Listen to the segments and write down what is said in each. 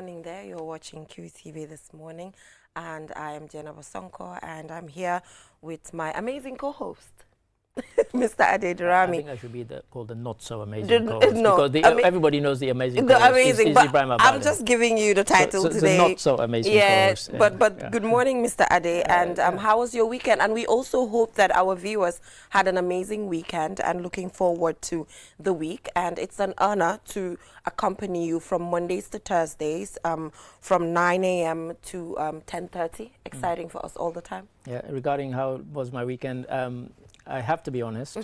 morning there. You're watching QTV this morning, and I am Jenna Bosonko, and I'm here with my amazing co-host, Mr. Ade Durami. I think I should be called the not so amazing co-host, no, because everybody knows the amazing the co-host amazing, is but Ibrahim I'm Abade. just giving you the title today. The not so amazing co-host. Yeah, but good morning, Mr. Ade, and how was your weekend? And we also hope that our viewers had an amazing weekend and looking forward to the week. And it's an honor to accompany you from Mondays to Thursdays, from 9 a.m. to 10:30. Exciting for us all the time. Yeah, regarding how was my weekend, I have to be honest.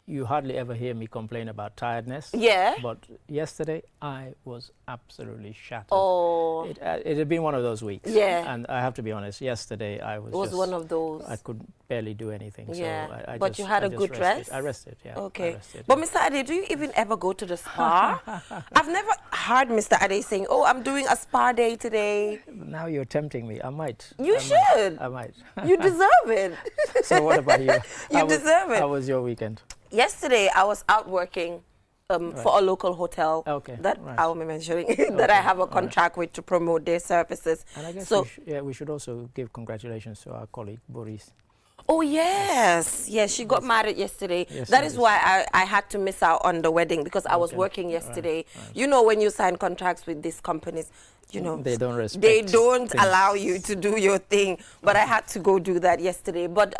You hardly ever hear me complain about tiredness. Yeah. But yesterday, I was absolutely shattered. Oh. It had been one of those weeks. Yeah. And I have to be honest, yesterday I was It was one of those. I could barely do anything. Yeah. So But you had a good rest? I rested, yeah. Okay. I rested, But Mr. Ade, do you even ever go to the spa? I've never heard Mr. Ade saying, oh, I'm doing a spa day today. Now you're tempting me. I might. You should. I might. You deserve it. So what about you? You deserve it. How was your weekend? Yesterday, I was out working for a local hotel that I will be mentioning that I have a contract with to promote their services. And I guess so, we should also give congratulations to our colleague, Boris. Oh, yes. Yes, she got married yesterday. That is why I had to miss out on the wedding, because I was working yesterday. Right. You know, when you sign contracts with these companies, you know, they don't respect. They don't allow you to do your thing. But I had to go do that yesterday. But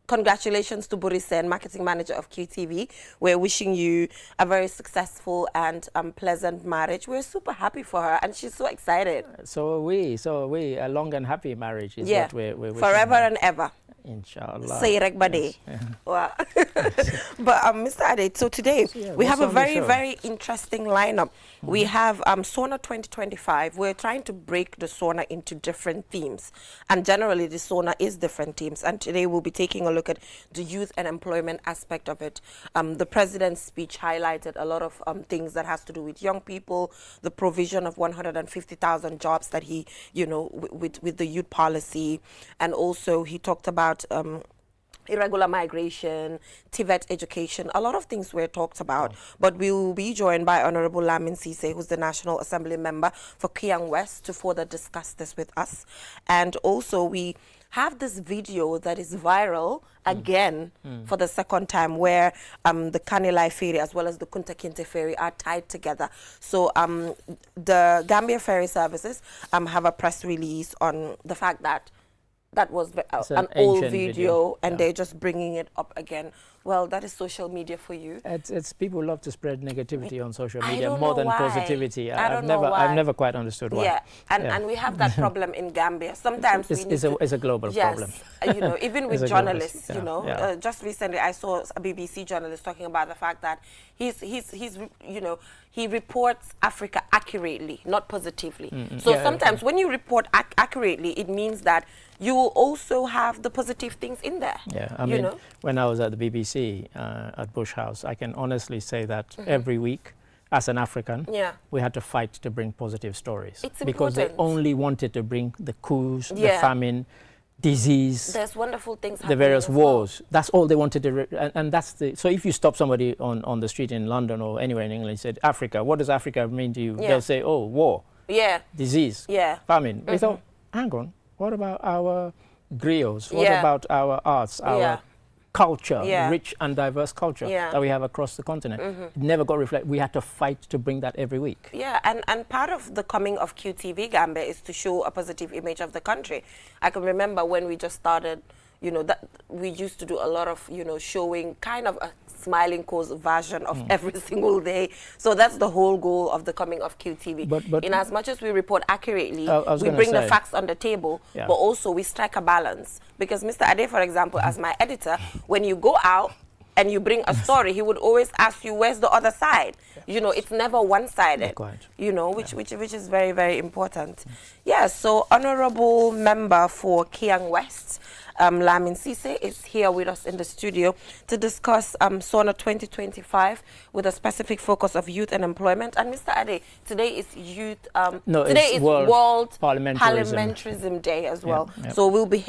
congratulations to Boris, marketing manager of QTV. We're wishing you a very successful and pleasant marriage. We're super happy for her, and she's so excited. So are we. So are we. A long and happy marriage is what we're wishing forever her. And ever. Inshallah. Say Regbade. Yes. Wow. But Mr. Ade, so today we have a very interesting lineup. We have Sauna 2025. We're trying to break the sauna into different themes, and generally the sauna is different themes. And today we'll be taking a look at the youth and employment aspect of it. The president's speech highlighted a lot of things that has to do with young people, the provision of 150,000 jobs that he, you know, with the youth policy, and also he talked about irregular migration, TVET education, a lot of things were talked about. But we will be joined by Honorable Lamin Sise, who's the National Assembly member for Kiang West, to further discuss this with us. And also we have this video that is viral again for the second time, where the Kanilai Ferry as well as the Kunta Kinte Ferry are tied together. So the Gambia Ferry Services have a press release on the fact that that was an old video and they're just bringing it up again. Well, that is social media for you. It's people love to spread negativity on social media more than why. positivity. I've never quite understood why. Yeah, and we have that problem in Gambia. Sometimes it's a global problem. You know, even with journalists, you know, just recently I saw a BBC journalist talking about the fact that he's you know, he reports Africa accurately, not positively. So sometimes when you report accurately, it means that you will also have the positive things in there. Yeah, I mean, when I was at the BBC at Bush House, I can honestly say that every week, as an African, we had to fight to bring positive stories. It's because important. they only wanted to bring the coups, the famine, disease, there's wonderful things happening, the various wars. That's all they wanted to, and that's the. So if you stop somebody on the street in London or anywhere in England and said, Africa, what does Africa mean to you? They'll say, oh, war, disease, famine. We thought, hang on, what about our griots? What about our arts, our culture, rich and diverse culture that we have across the continent? It never got reflected. We had to fight to bring that every week. Yeah, and part of the coming of QTV Gambia is to show a positive image of the country. I can remember when we just started, you know, that we used to do a lot of, you know, showing kind of a smiling course version of every single day. So that's the whole goal of the coming of QTV. But in as much as we report accurately, we bring the facts on the table, but also we strike a balance. Because Mr. Ade, for example, as my editor, when you go out and you bring a story, he would always ask you, where's the other side? You know, it's never one-sided, you know, which is very, very important. Yeah, so Honorable Member for Kiang West, Lamin Sise, is here with us in the studio to discuss SONA 2025 with a specific focus of youth and employment. And Mr. Ade, today is today is World Parliamentarism Day as well. So we'll be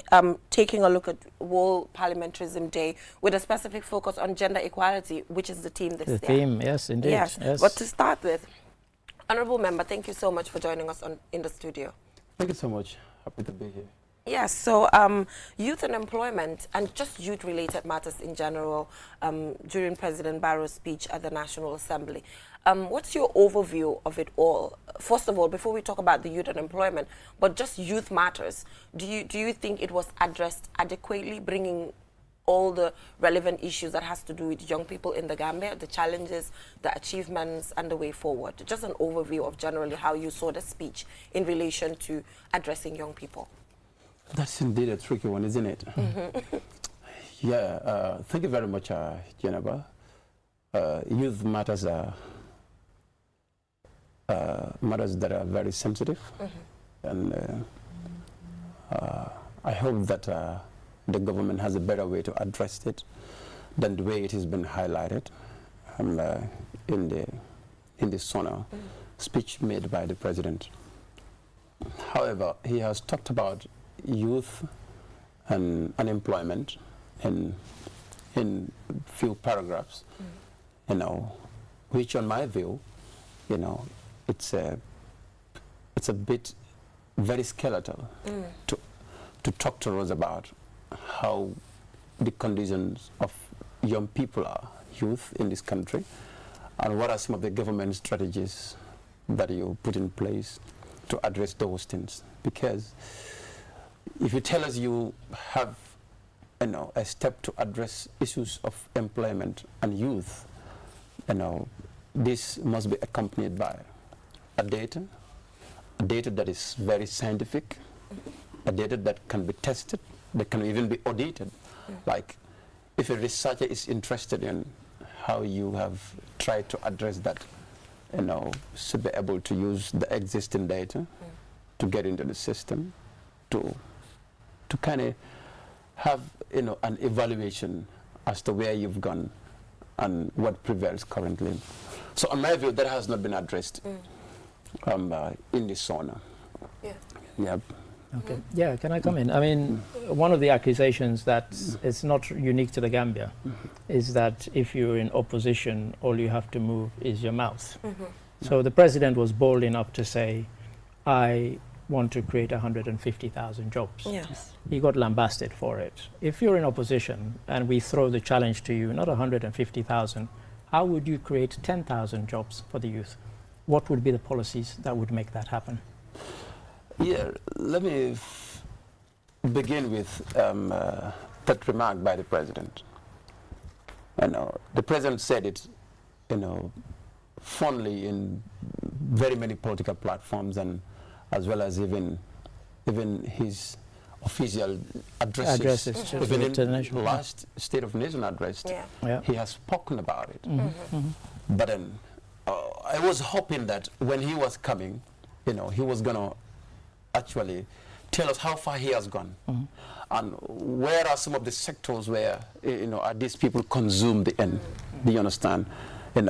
taking a look at World Parliamentarism Day with a specific focus on gender equality, which is the theme this year. The theme, yes, indeed. Yes. But to start with, Honourable Member, thank you so much for joining us in the studio. Thank you so much. Happy to be here. Yes, so youth and employment and just youth-related matters in general during President Barrow's speech at the National Assembly. What's your overview of it all? First of all, before we talk about the youth and employment, but just youth matters, do you think it was addressed adequately, bringing all the relevant issues that has to do with young people in the Gambia, the challenges, the achievements, and the way forward? Just an overview of generally how you saw the speech in relation to addressing young people. That's indeed a tricky one, isn't it? Yeah, thank you very much, Jennifer. Youth matters are matters that are very sensitive, and I hope that the government has a better way to address it than the way it has been highlighted in the SONA speech made by the president. However, he has talked about youth and unemployment in few paragraphs, which on my view, it's a bit very skeletal to talk to us about how the conditions of young people are, youth in this country, and what are some of the government strategies that you put in place to address those things. Because if you tell us you have a step to address issues of employment and youth, this must be accompanied by a data that is very scientific, a data that can be tested, that can even be audited. Like if a researcher is interested in how you have tried to address that, should be able to use the existing data to get into the system, to kind of have an evaluation as to where you've gone and what prevails currently. So in my view, that has not been addressed in this SONA. Yeah. Yep. Okay. Yeah, can I come in? I mean, one of the accusations that is not unique to the Gambia is that if you're in opposition, all you have to move is your mouth. So the president was bold enough to say, I want to create 150,000 jobs. Yes. He got lambasted for it. If you're in opposition and we throw the challenge to you, not 150,000, how would you create 10,000 jobs for the youth? What would be the policies that would make that happen? Yeah, let me begin with that remark by the president. The president said it, fondly in very many political platforms, and as well as even his official addresses even in the last State of Nation address, he has spoken about it. But then I was hoping that when he was coming, he was going to actually tell us how far he has gone and where are some of the sectors where are these people consume the end. Do you understand? In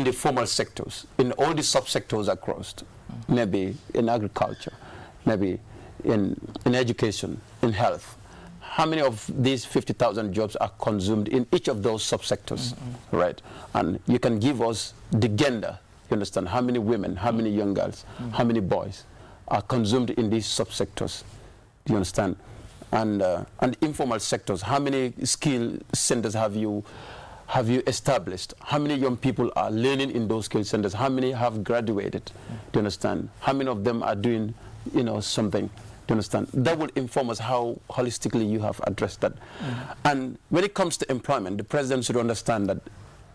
the formal sectors, in all the subsectors across, maybe in agriculture, maybe in education, in health. How many of these 50,000 jobs are consumed in each of those subsectors, right? And you can give us the gender, you understand? How many women, how many young girls, how many boys are consumed in these subsectors, do you understand? And informal sectors, how many skill centers have you established? How many young people are learning in those skill centers? How many have graduated? Do you understand? How many of them are doing, something? Do you understand? That will inform us how holistically you have addressed that. And when it comes to employment, the president should understand that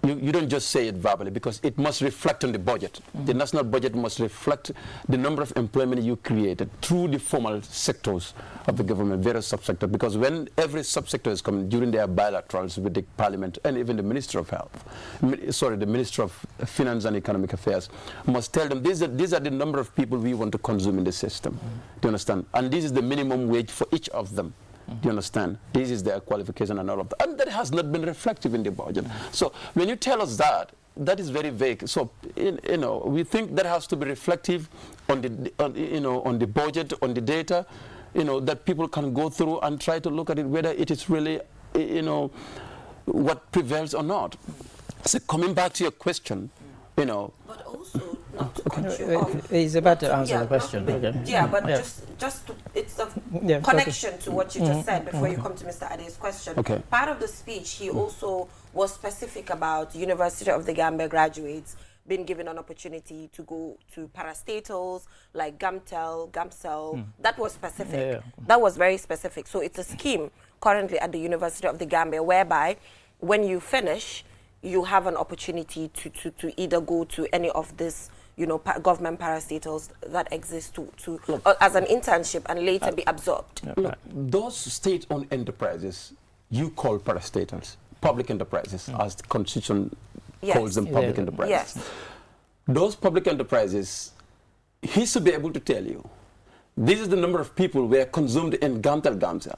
you don't just say it verbally, because it must reflect on the budget. The national budget must reflect the number of employment you created through the formal sectors of the government, various subsectors. Because when every subsector is coming during their bilaterals with the parliament and even the Minister of Health, the Minister of Finance and Economic Affairs, must tell them these are the number of people we want to consume in the system. Do you understand? And this is the minimum wage for each of them. Do you understand? This is their qualification and all of that. And that has not been reflective in the budget. So when you tell us that, that is very vague. So, we think that has to be reflective on the budget, on the data, that people can go through and try to look at it, whether it is really, what prevails or not. So coming back to your question, But also, not cut you off. He's about to answer the question. Okay. Yeah, but it's a connection to what you just said before you come to Mr. Ade's question. Okay. Part of the speech, he also was specific about University of the Gambia graduates being given an opportunity to go to parastatals like Gamcel. That was specific. That was very specific. So it's a scheme currently at the University of the Gambia whereby when you finish, you have an opportunity to either go to any of this, government parastatals that exist as an internship and later be absorbed. Look, those state-owned enterprises you call parastatals, public enterprises, as the Constitution calls them public enterprises. Yes. Those public enterprises, he should be able to tell you, this is the number of people were consumed in Gamcel.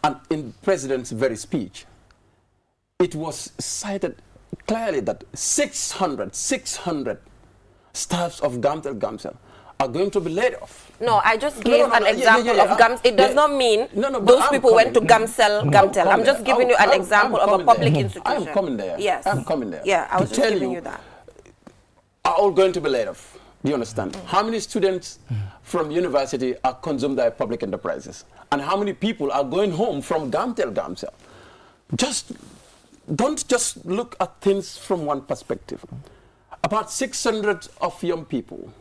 And in the President's very speech, it was cited clearly that 600 staffs of Gamcel are going to be laid off. No, I just gave an example of Gamcel. It does not mean those people went to Gamcel. I'm just giving you an example of a public institution. I am coming there. Yes. I'm coming there. Yeah, I was just giving you that. Are all going to be laid off. Do you understand? How many students from university are consumed by public enterprises? And how many people are going home from Gamcel? Don't just look at things from one perspective. About 600 of young people.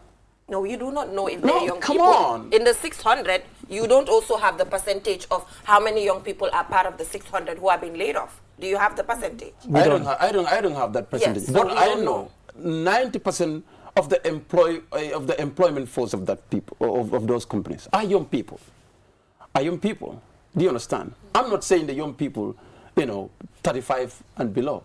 No, you do not know if they're young come people. On. In the 600, you don't also have the percentage of how many young people are part of the 600 who are being laid off. Do you have the percentage? I don't have that percentage. Yes, but I know 90% of the employment force of that people of those companies are young people. Are young people. Do you understand? I'm not saying the young people, 35 and below.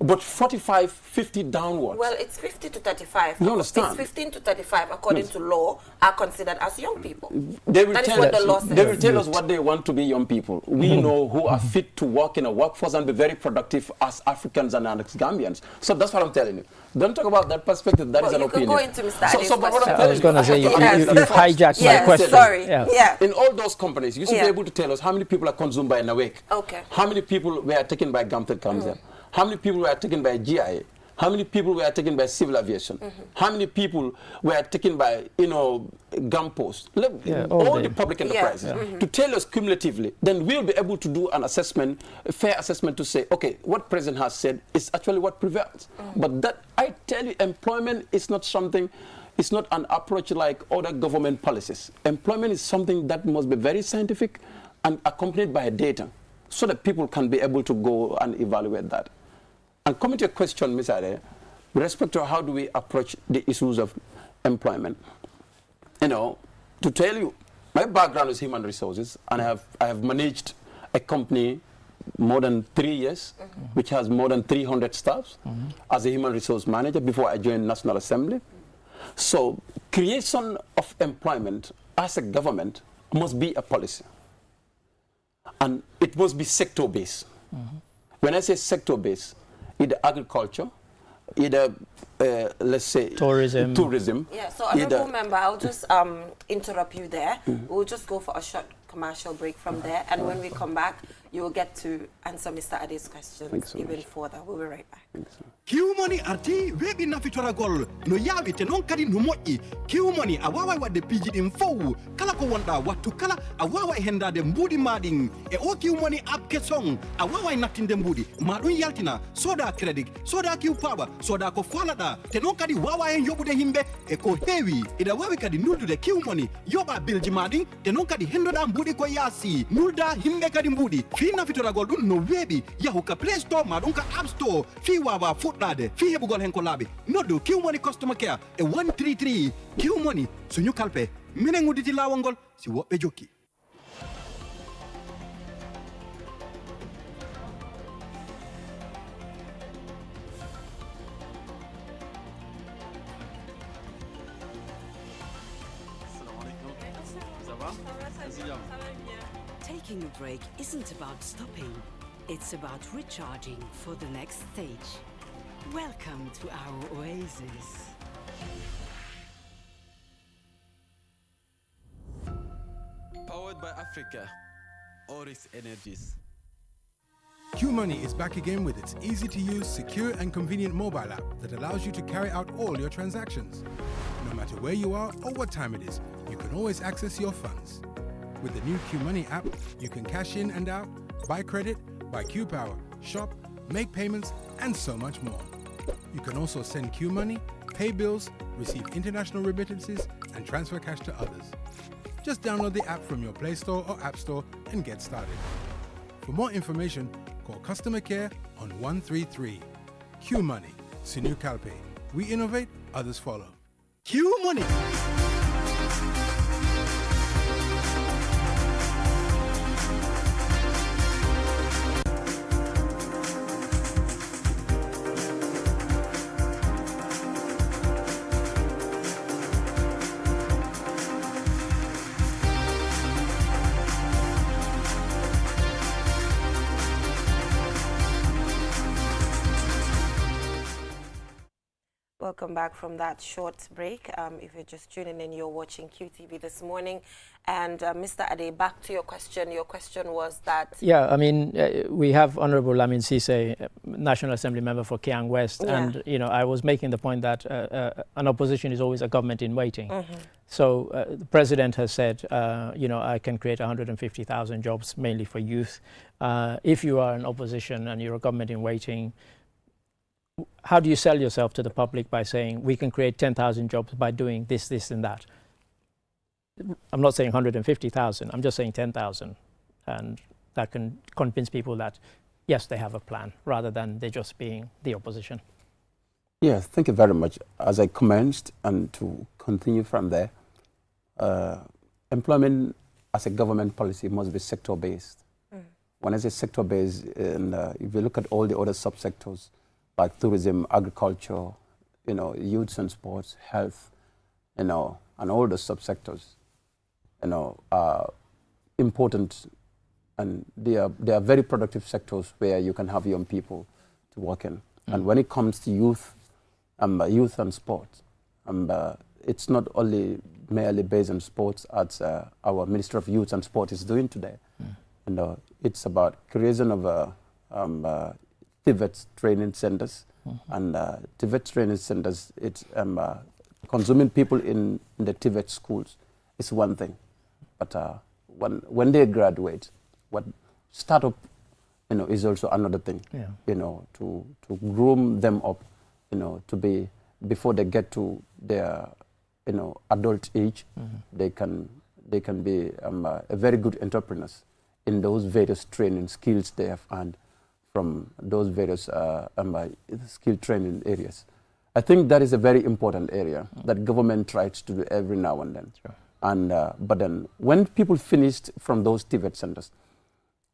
But 45, 50 downwards. Well, it's 50 to 35. You understand? It's 15 to 35, according to law, are considered as young people. They will that is what the law says. They will tell us what they want to be young people. We know who are fit to work in a workforce and be very productive as Africans and Gambians. So that's what I'm telling you. Don't talk about that perspective. That is an opinion. You can go into Mr. Ade's question. I was going to say, you've hijacked my question. Sorry. In all those companies, you should be able to tell us how many people are consumed by Nawek. Okay. How many people were taken by Gamcel. How many people were taken by GIA? How many people were taken by civil aviation? How many people were taken by, Gampost? All the public enterprises. To tell us cumulatively, then we'll be able to do an assessment, a fair assessment to say, okay, what President has said is actually what prevails. But that, I tell you, employment is not something, it's not an approach like other government policies. Employment is something that must be very scientific and accompanied by data so that people can be able to go and evaluate that. And coming to your question, Ms. Ade, with respect to how do we approach the issues of employment, to tell you, my background is human resources, and I have managed a company more than 3 years, which has more than 300 staffs as a human resource manager before I joined National Assembly. So creation of employment as a government must be a policy. And it must be sector-based. When I say sector-based, either agriculture, either, let's say, tourism. Yeah, so honorable member, I'll just interrupt you there. We'll just go for a short commercial break from there. And when we come back, you will get to answer Mr. Ade's questions even further. We'll be right back. Kiumoni arti webi na fitora gol no yabi te non kadi no moƴƴi kiumoni a wawa wadde piji ɗin fow kala ko wonɗa wattu kala a wawa hendade mbuɗi maɗin e o kiumoni apke song a wawa nattinde mbuɗi ma ɗum yaltina soda crédit soda kiw paba soda ko falaɗa te non kadi wawa hen yoɓude himɓe e ko heewi ina wawi kadi nuldude kiumoni yoɓa bilji maɗin te non kadi hendoɗa mbuɗi ko yaasi nulda himɓe kadi mbuɗi fi nafitoragol ɗum no weeɓi yahu ka play store ma ɗum ka app store fi wawa fuɗɗade fi heɓugol hen ko laaɓi noddu kiwmoni customer care e 133 kiwmoni suñu kalpe minen udditi lawol ngol si woɓɓe jokki. Taking a break isn't about stopping. It's about recharging for the next stage. Welcome to our oasis. Powered by Africa, Oris Energies. QMoney is back again with its easy-to-use, secure and convenient mobile app that allows you to carry out all your transactions. No matter where you are or what time it is, you can always access your funds. With the new Q Money app, you can cash in and out, buy credit, buy Q Power, shop, make payments, and so much more. You can also send Q Money, pay bills, receive international remittances, and transfer cash to others. Just download the app from your Play Store or App Store and get started. For more information, call customer care on 133. Q Money, Sinu Kalpe. We innovate, others follow. Q Money. Welcome back from that short break. If you're just tuning in, you're watching QTV this morning. And Mr. Ade, back to your question. Your question was that... Yeah, I mean, we have Honorable Lamin Sise, National Assembly member for Kiang West. Yeah. And, you know, I was making the point that an opposition is always a government in waiting. Mm-hmm. So the president has said, you know, I can create 150,000 jobs, mainly for youth. If you are an opposition and you're a government in waiting, how do you sell yourself to the public by saying we can create 10,000 jobs by doing this, this, and that? I'm not saying 150,000. I'm just saying 10,000, and that can convince people that yes, they have a plan, rather than they just being the opposition. Yes, thank you very much. As I commenced, and to continue from there, employment as a government policy must be sector-based. When I say sector-based, and if you look at all the other subsectors, like tourism, agriculture, you know, youth and sports, health, you know, and all the subsectors, you know, are important, and they are very productive sectors where you can have young people to work in. And when it comes to youth and sports, it's not only merely based on sports, as our Minister of Youth and Sport is doing today. And it's about creation of TVET training centers, and TVET training centers, it's consuming people in the TVET schools is one thing, but when they graduate, what startup, you know, is also another thing. Yeah. You know, to groom them up, you know, to be, before they get to their, you know, adult age, they can be a very good entrepreneurs in those various training skills they have earned from those various skill training areas. I think that is a very important area that government tries to do every now and then. Sure. And but then when people finished from those TVET centers,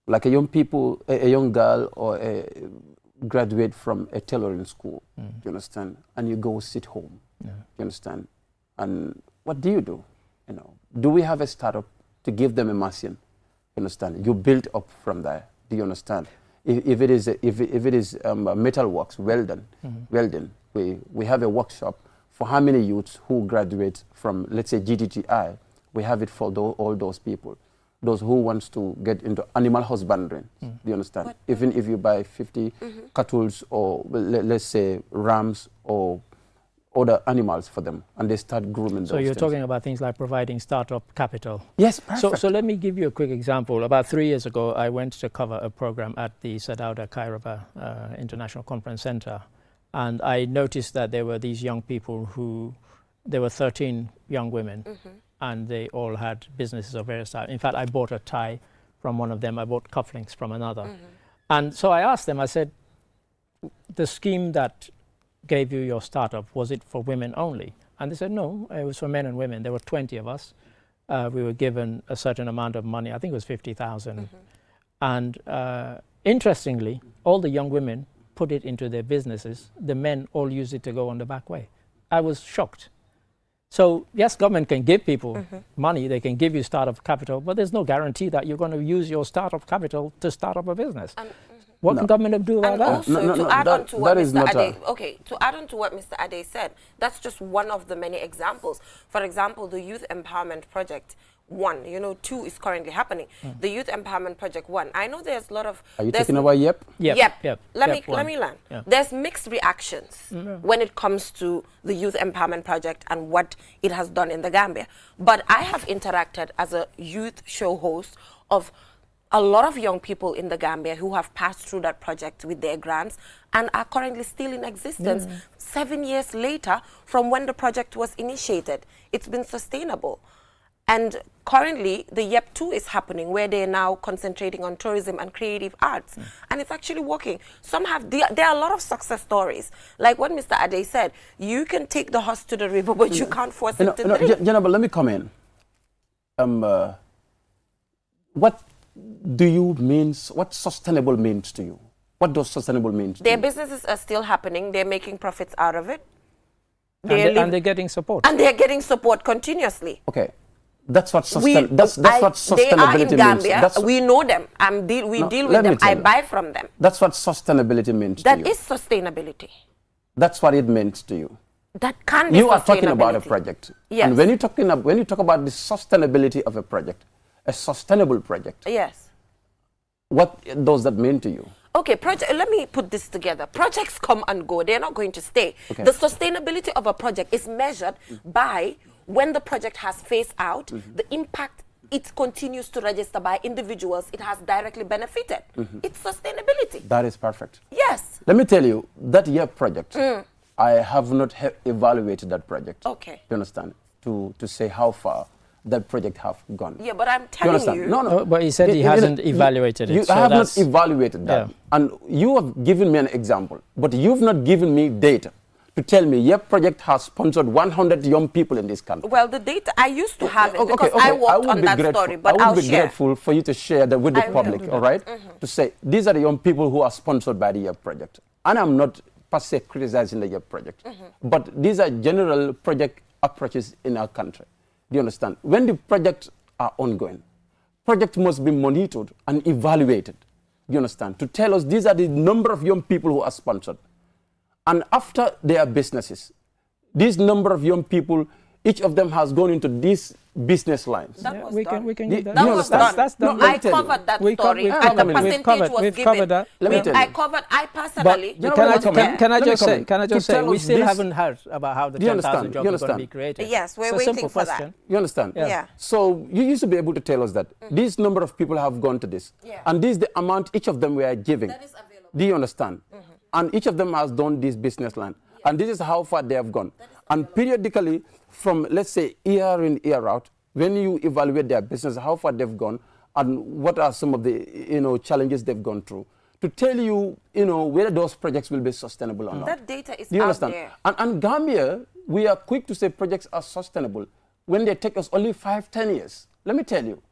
like a young girl or a graduate from a tailoring school, you understand, and you go sit home, you understand, and what do? You know, do we have a startup to give them a machine? You understand? You build up from there. Do you understand? If it is metal works, welding, we have a workshop for how many youths who graduate from, let's say, GTTI. We have it for all those people, those who wants to get into animal husbandry. Do you understand? Even if you buy 50 cattle or let's say rams or other animals for them, and they start grooming those. So you're talking about things like providing startup capital. Yes, perfect. So let me give you a quick example. About 3 years ago, I went to cover a program at the Sadauda Kairaba International Conference Center, and I noticed that there were these young people there were 13 young women, and they all had businesses of various types. In fact, I bought a tie from one of them. I bought cufflinks from another. And so I asked them, I said, the scheme that gave you your startup, was it for women only? And they said, no, it was for men and women. There were 20 of us. We were given a certain amount of money. I think it was 50,000. And interestingly, all the young women put it into their businesses. The men all used it to go on the back way. I was shocked. So yes, government can give people money. They can give you startup capital, but there's no guarantee that you're going to use your startup capital to start up a business. What can government do about that? Also, to add on to what Mr. Ade said, that's just one of the many examples. For example, the Youth Empowerment Project 1, 2 is currently happening. The Youth Empowerment Project 1. I know there's a lot of... Are you talking about YEP? Yep. Let me learn. Yeah. There's mixed reactions when it comes to the Youth Empowerment Project and what it has done in the Gambia. But I have interacted as a youth show host of a lot of young people in the Gambia who have passed through that project with their grants and are currently still in existence 7 years later from when the project was initiated. It's been sustainable. And currently, the YEP 2 is happening, where they're now concentrating on tourism and creative arts. And it's actually working. There are a lot of success stories. Like what Mr. Ade said, you can take the horse to the river, but you can't force it to drink. But let me come in. What do you mean, what sustainable means to you? What does sustainable mean to you? Their businesses are still happening. They're making profits out of it. And they're getting support. And they're getting support continuously. Okay. That's what sustainability means. They are in Gambia. We know them. We deal with them. I buy from them. That's what sustainability means to you. That is sustainability. That's what it means to you. That can be You are talking about a project. Yes. And when you talk about the sustainability of a project, a sustainable project. Yes. What does that mean to you? Okay, let me put this together. Projects come and go. They're not going to stay. Okay. The sustainability of a project is measured by when the project has phased out, the impact it continues to register by individuals it has directly benefited. It's sustainability. That is perfect. Yes. Let me tell you, that year project, I have not evaluated that project. Okay. You understand? To say how far that project have gone. Yeah, but I'm telling you. No. But he said he hasn't evaluated it. I have not evaluated that. Yeah. And you have given me an example, but you've not given me data to tell me your project has sponsored 100 young people in this country. Well, the data, I used to have it because I worked on that story, but I would be grateful for you to share that with the public, all right? To say, these are the young people who are sponsored by the YEP project. And I'm not per se criticizing the YEP project, but these are general project approaches in our country. Do you understand? When the projects are ongoing, project must be monitored and evaluated. Do you understand? To tell us these are the number of young people who are sponsored. And after their businesses, this number of young people, each of them has gone into these business lines. We can get that. That was done. That's done. I covered that story. And the percentage was given. Let me tell you. I personally. Can I just say, we still haven't heard about how the 10,000 jobs are going to be created. Yes, we're waiting for that. You understand? Yeah. So you used to be able to tell us that this number of people have gone to this. And this is the amount each of them were giving. That is available. Do you understand? And each of them has done this business line. And this is how far they have gone. And periodically, from, let's say, year in, year out, when you evaluate their business, how far they've gone, and what are some of the, challenges they've gone through, to tell you, whether those projects will be sustainable or not. That data is Do you out understand? there. And Gambia, we are quick to say projects are sustainable when they take us only 5-10 years. Let me tell you,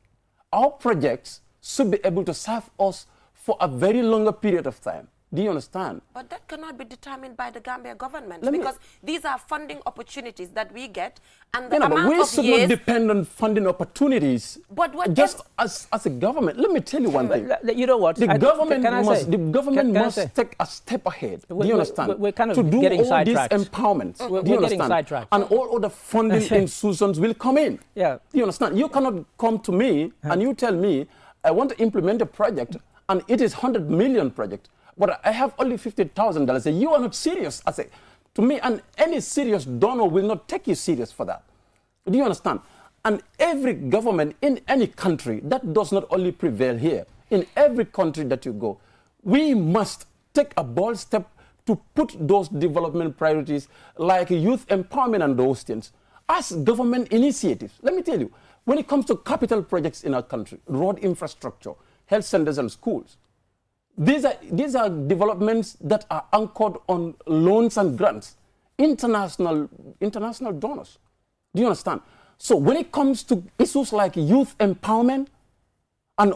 our projects should be able to serve us for a very longer period of time. Do you understand? But that cannot be determined by the Gambia government because these are funding opportunities that we get, and the amount of years... We should not depend on funding opportunities. But what just as a government, let me tell you one thing. You know what? The government must take a step ahead. Do you understand? We're kind of to do getting all these sidetracked. empowerments. We're do you getting understand? sidetracked. And all other funding institutions will come in. Yeah. Do you understand? You cannot come to me and you tell me, I want to implement a project and it is 100 million project. But I have only $50,000. Say, you are not serious. I say, to me, and any serious donor will not take you serious for that. Do you understand? And every government in any country, that does not only prevail here. In every country that you go, we must take a bold step to put those development priorities like youth empowerment and those things as government initiatives. Let me tell you, when it comes to capital projects in our country, road infrastructure, health centers and schools, these are developments that are anchored on loans and grants, international donors. Do you understand? So when it comes to issues like youth empowerment and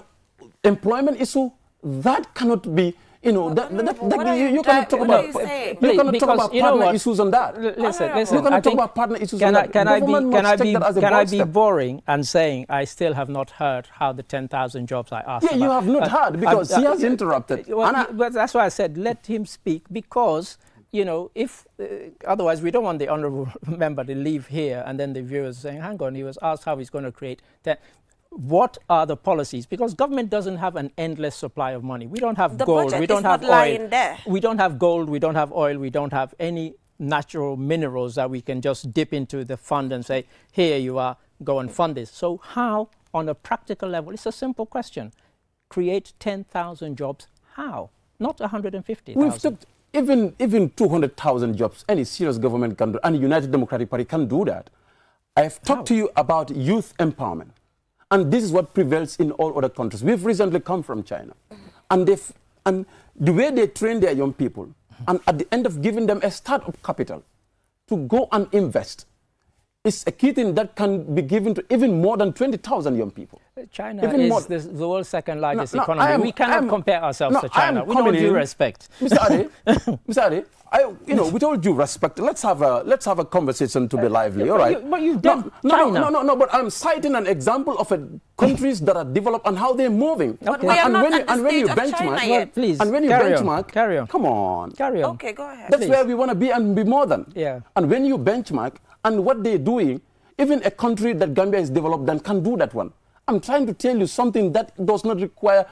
employment issue, that cannot be, You know, you cannot talk about partner issues on that. Listen. You cannot talk about partner issues on that. Can I be boring and saying I still have not heard how the 10,000 jobs I asked about? Yeah, you have not heard because he has interrupted. But that's why I said let him speak, because you know, if otherwise we don't want the honourable member to leave here and then the viewers saying, hang on, he was asked how he's going to create that. What are the policies? Because government doesn't have an endless supply of money. We don't have gold, we don't have oil. We don't have gold, we don't have oil, we don't have any natural minerals that we can just dip into the fund and say, here you are, go and fund this. So how, on a practical level, it's a simple question, create 10,000 jobs, how? Not 150,000. Even 200,000 jobs, any serious government can do, any United Democratic Party can do that. I have talked to you about youth empowerment. And this is what prevails in all other countries. We've recently come from China. And the way they train their young people, and at the end of giving them a startup capital to go and invest, is a key thing that can be given to even more than 20,000 young people. China is the world's second largest economy. We cannot compare ourselves to China. We don't due respect. Mr. Ade, with all due respect, let's have a conversation to be lively. All right. But you've done China. No. But I'm citing an example of countries that are developed and how they're moving. But we are not at the stage of China yet. Please. And when you carry on. Come on. Carry on. Okay, go ahead. That's where we want to be and be more than. Yeah. And when you benchmark and what they're doing, even a country that Gambia is developed then can do that one. I'm trying to tell you something that does not require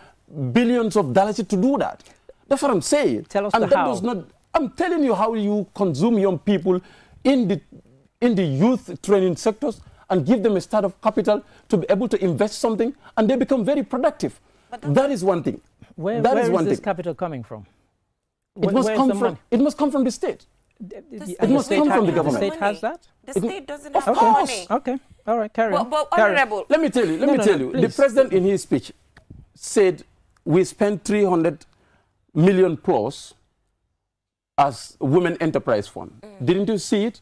billions of dollars to do that. That's what I'm saying. Tell us and the that how. Does not. I'm telling you how you consume young people in the youth training sectors and give them a startup capital to be able to invest something, and they become very productive. That is one thing. Where is this capital coming from? It must come from the state. It must come from the government. The state has that? The state doesn't have money. Okay, all right, carry on. But Honorable, let me tell you. The president in his speech said we spent 300 million plus as Women Enterprise Fund. Didn't you see it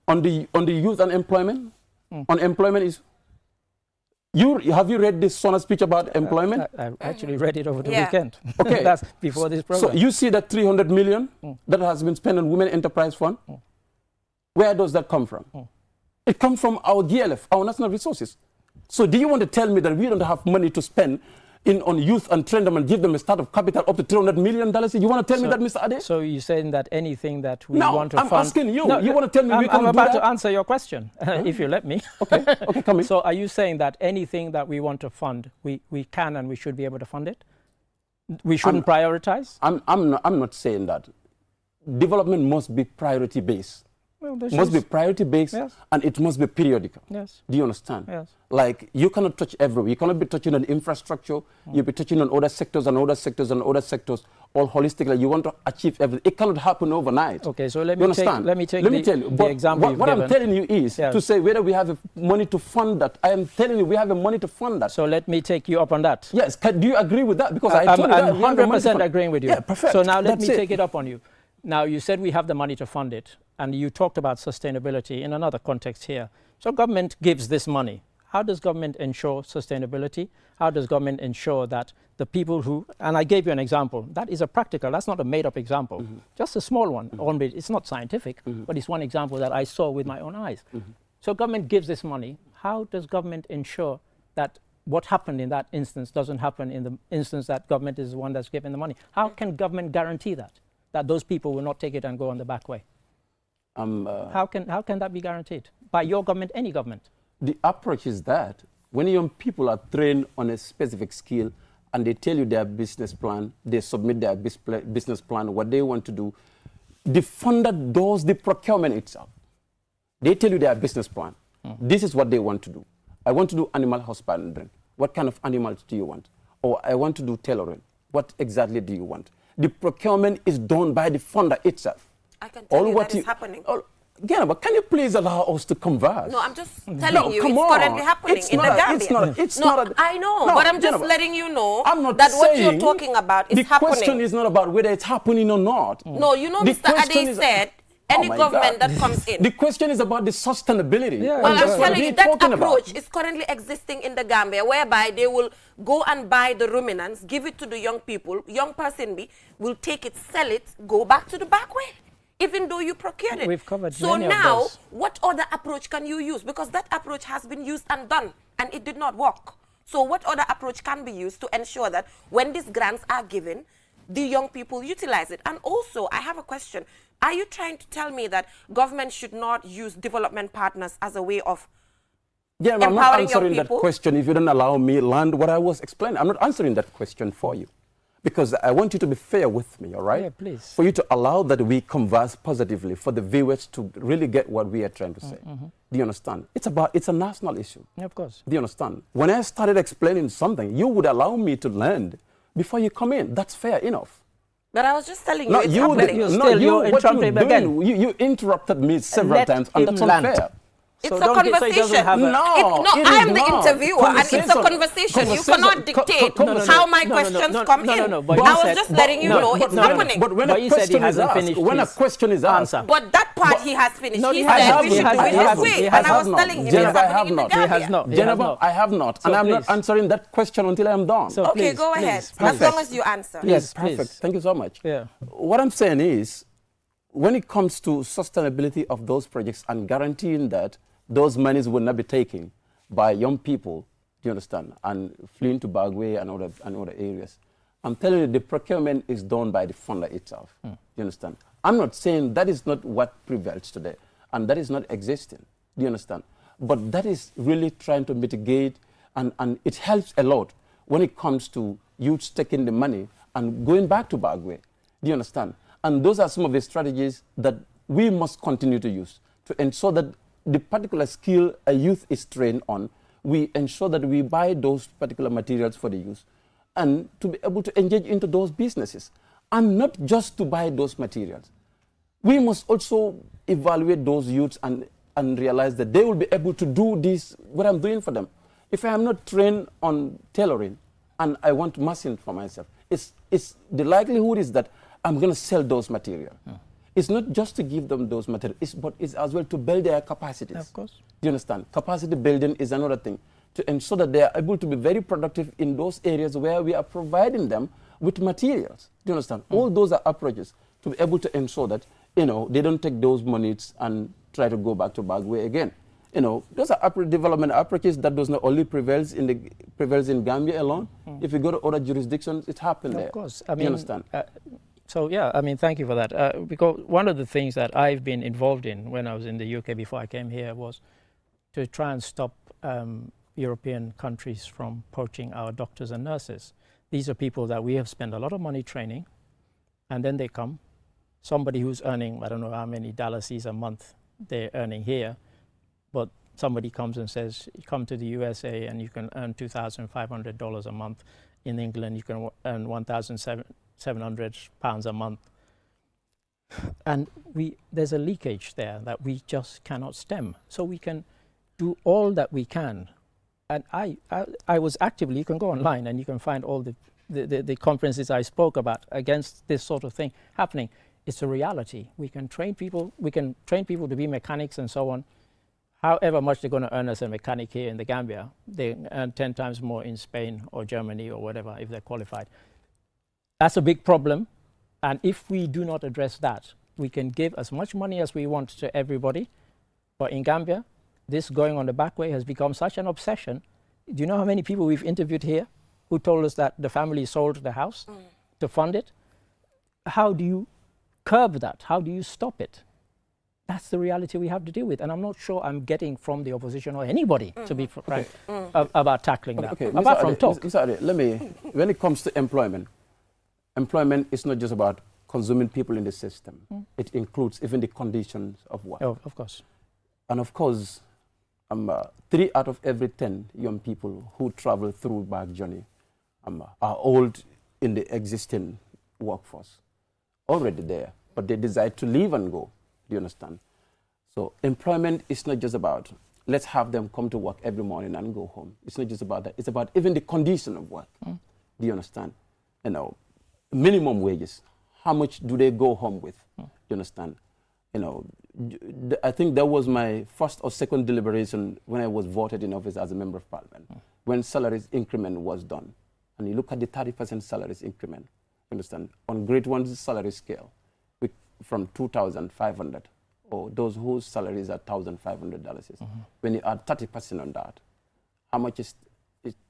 on the youth unemployment? Unemployment is. Have you read this SONA speech about employment? I actually read it over the weekend. Okay. That's before this program. So you see that 300 million that has been spent on Women Enterprise Fund? Where does that come from? It comes from our DLF, our national resources. So do you want to tell me that we don't have money to spend on youth and train them and give them a startup capital up to $300 million? You want to tell me that, Mr. Ade? So you're saying that anything that we want to fund... No, I'm asking you. You want to tell me we can do that? I'm about to answer your question, if you let me. Okay, come in. So are you saying that anything that we want to fund, we can and we should be able to fund it? We shouldn't prioritize? I'm not saying that. Development must be priority-based. Well, must be priority-based, and it must be periodical. Yes. Do you understand? Yes. Like, you cannot touch everywhere. You cannot be touching on infrastructure. You'll be touching on other sectors and other sectors and other sectors, all holistically. You want to achieve everything. It cannot happen overnight. Okay, so let me tell you the example what I'm telling you is to say whether we have money to fund that. I am telling you we have the money to fund that. So let me take you up on that. Yes. Do you agree with that? Because I'm 100% agreeing with you. Yeah, perfect. So now let me take it up on you. Now, you said we have the money to fund it, and you talked about sustainability in another context here. So government gives this money. How does government ensure sustainability? How does government ensure that the people who, and I gave you an example, that is a practical, that's not a made-up example, just a small one. It's not scientific, but it's one example that I saw with my own eyes. So government gives this money. How does government ensure that what happened in that instance doesn't happen in the instance that government is the one that's given the money? How can government guarantee that those people will not take it and go on the back way? How can that be guaranteed? By your government, any government? The approach is that when young people are trained on a specific skill and they tell you their business plan, they submit their business plan, what they want to do, the funder does the procurement itself. They tell you their business plan. This is what they want to do. I want to do animal husbandry. What kind of animals do you want? Or I want to do tailoring. What exactly do you want? The procurement is done by the funder itself. I can tell you that is happening. Again, but can you please allow us to converse? No, I'm just telling you it's currently happening in the Gambia. I know, but I'm just letting you know that what you're talking about is happening. The question is not about whether it's happening or not. No, you know, Mr. Ade said Any government that comes in. The question is about the sustainability. Yeah, well, I'm telling you, that approach is currently existing in the Gambia, whereby they will go and buy the ruminants, give it to the young people, young person will take it, sell it, go back to the back way, even though you procured it. We've covered so many now, of those. what other approach can you use? Because that approach has been used and done, and it did not work. So what other approach can be used to ensure that when these grants are given, the young people utilize it? And also, I have a question. Are you trying to tell me that government should not use development partners as a way of empowering I'm not answering young people? That question if you don't allow me land what I was explaining. I'm not answering that question for you because I want you to be fair with me, all right? Yeah, please. For you to allow that we converse positively for the viewers to really get what we are trying to say. Do you understand? It's a national issue. Yeah, of course. Do you understand? When I started explaining something, you would allow me to land before you come in. That's fair enough. But I was just telling you, it's happening. You interrupted me several times, and that's unfair. It's a conversation. I'm the interviewer, and it's a conversation. You cannot dictate how my questions come in. I was just letting you know it's happening. But when a question is asked, but that part he has finished. He said we should do it this way, and I was telling him it's happening in the Gambia. Jennifer, I have not, and I'm not answering that question until I'm done. Okay, go ahead. As long as you answer. Yes, perfect. Thank you so much. What I'm saying is, when it comes to sustainability of those projects and guaranteeing that those monies will not be taken by young people, do you understand, and fleeing to Bagway and other areas. I'm telling you, the procurement is done by the funder itself. Do you understand? I'm not saying that is not what prevails today, and that is not existing. Do you understand? But that is really trying to mitigate, and it helps a lot when it comes to youths taking the money and going back to Bagway. Do you understand? And those are some of the strategies that we must continue to use to ensure that the particular skill a youth is trained on, we ensure that we buy those particular materials for the youth and to be able to engage into those businesses and not just to buy those materials. We must also evaluate those youths and realize that they will be able to do this, what I'm doing for them. If I am not trained on tailoring and I want machine for myself, it's the likelihood is that I'm going to sell those materials. It's not just to give them those materials, but it's as well to build their capacities. Of course. Do you understand? Capacity building is another thing, to ensure that they are able to be very productive in those areas where we are providing them with materials. Do you understand? All those are approaches to be able to ensure that, they don't take those monies and try to go back to Bagway again. Those are development approaches that does not only prevails in Gambia alone. If you go to other jurisdictions, it happened there. Of course. Do you understand? So, yeah, thank you for that. Because one of the things that I've been involved in when I was in the UK before I came here was to try and stop European countries from poaching our doctors and nurses. These are people that we have spent a lot of money training, and then they come. Somebody who's earning, I don't know how many dollars a month they're earning here, but somebody comes and says, come to the USA and you can earn $2,500 a month. In England, you can earn £1,700 a month. And there's a leakage there that we just cannot stem. So we can do all that we can. And I was actively, you can go online and you can find all the conferences I spoke about against this sort of thing happening. It's a reality. We can train people to be mechanics and so on. However much they're going to earn as a mechanic here in the Gambia, they earn 10 times more in Spain or Germany or whatever if they're qualified. That's a big problem. And if we do not address that, we can give as much money as we want to everybody. But in Gambia, this going on the back way has become such an obsession. Do you know how many people we've interviewed here who told us that the family sold the house to fund it? How do you curb that? How do you stop it? That's the reality we have to deal with. And I'm not sure I'm getting from the opposition or anybody, to be frank, about tackling that. Okay. Apart from talk. Mr. Ade, when it comes to employment is not just about consuming people in the system. It includes even the conditions of work. Oh, of course. And of course, 3 out of every 10 young people who travel through bag journey are old in the existing workforce, already there, but they decide to leave and go. Do you understand? So employment is not just about, let's have them come to work every morning and go home. It's not just about that. It's about even the condition of work. Do you understand? Minimum wages. How much do they go home with? You understand? You know, I think that was my first or second deliberation when I was voted in office as a member of parliament, when salaries increment was done. And you look at the 30% salaries increment, understand, on grade 1 salary scale, from 2,500, or those whose salaries are $1,500. When you add 30% on that, how much is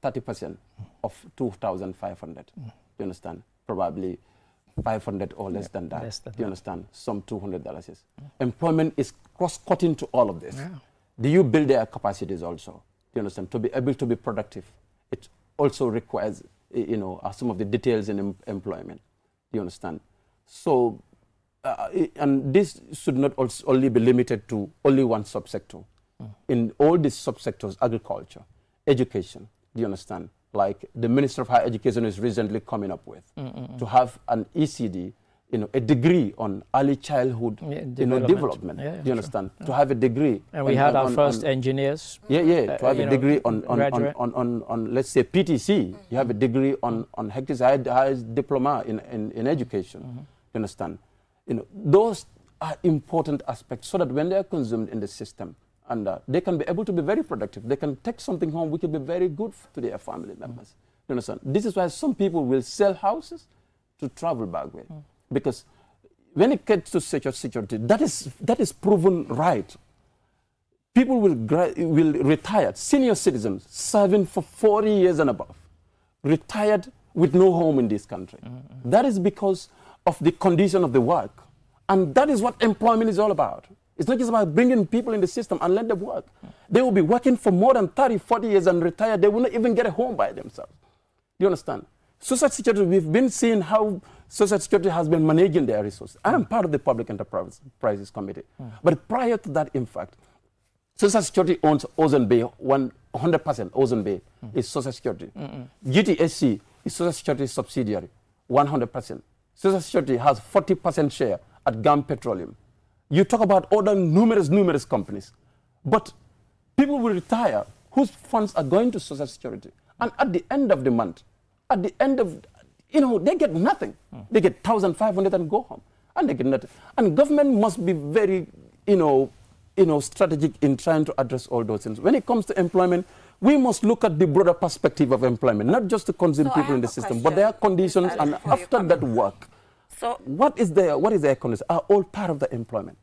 30% of 2,500? You understand? Probably 500 or less than that. Do you understand? Some $200. Employment is cross-cutting to all of this. Yeah. Do you build their capacities also? Do you understand? To be able to be productive. It also requires, you know, some of the details in employment. Do you understand? So, and this should not also only be limited to only one subsector. In all these subsectors, agriculture, education, do you understand? Like the Minister of Higher Education is recently coming up with, to have an ECD, you know, a degree on early childhood, you know, development. Do you understand? To have a degree. And we had our first engineers. To have a degree on let's say PTC. You have a degree on highest diploma in education. You understand? You know, those are important aspects so that when they are consumed in the system, and they can be able to be very productive. They can take something home which will be very good to their family members. You understand? This is why some people will sell houses to travel back with. Because when it gets to security, that is proven right. People will retire, senior citizens serving for 40 years and above, retired with no home in this country. That is because of the condition of the work. And that is what employment is all about. It's not just about bringing people in the system and let them work. They will be working for more than 30, 40 years and retire. They will not even get a home by themselves. Do you understand? Social Security, we've been seeing how Social Security has been managing their resources. I am part of the Public Enterprises Committee. But prior to that, in fact, Social Security owns Ocean Bay, 100% Ocean Bay is Social Security. GTSC is Social Security subsidiary, 100%. Social Security has 40% share at GAM Petroleum. You talk about other numerous companies, but people will retire whose funds are going to Social Security. And at the end of the month, at the end of, you know, they get nothing. They get 1,500 and go home, and they get nothing. And government must be very, you know, strategic in trying to address all those things. When it comes to employment, we must look at the broader perspective of employment, not just to consume people in the system, but their conditions and after that work. So what is their conditions are all part of the employment.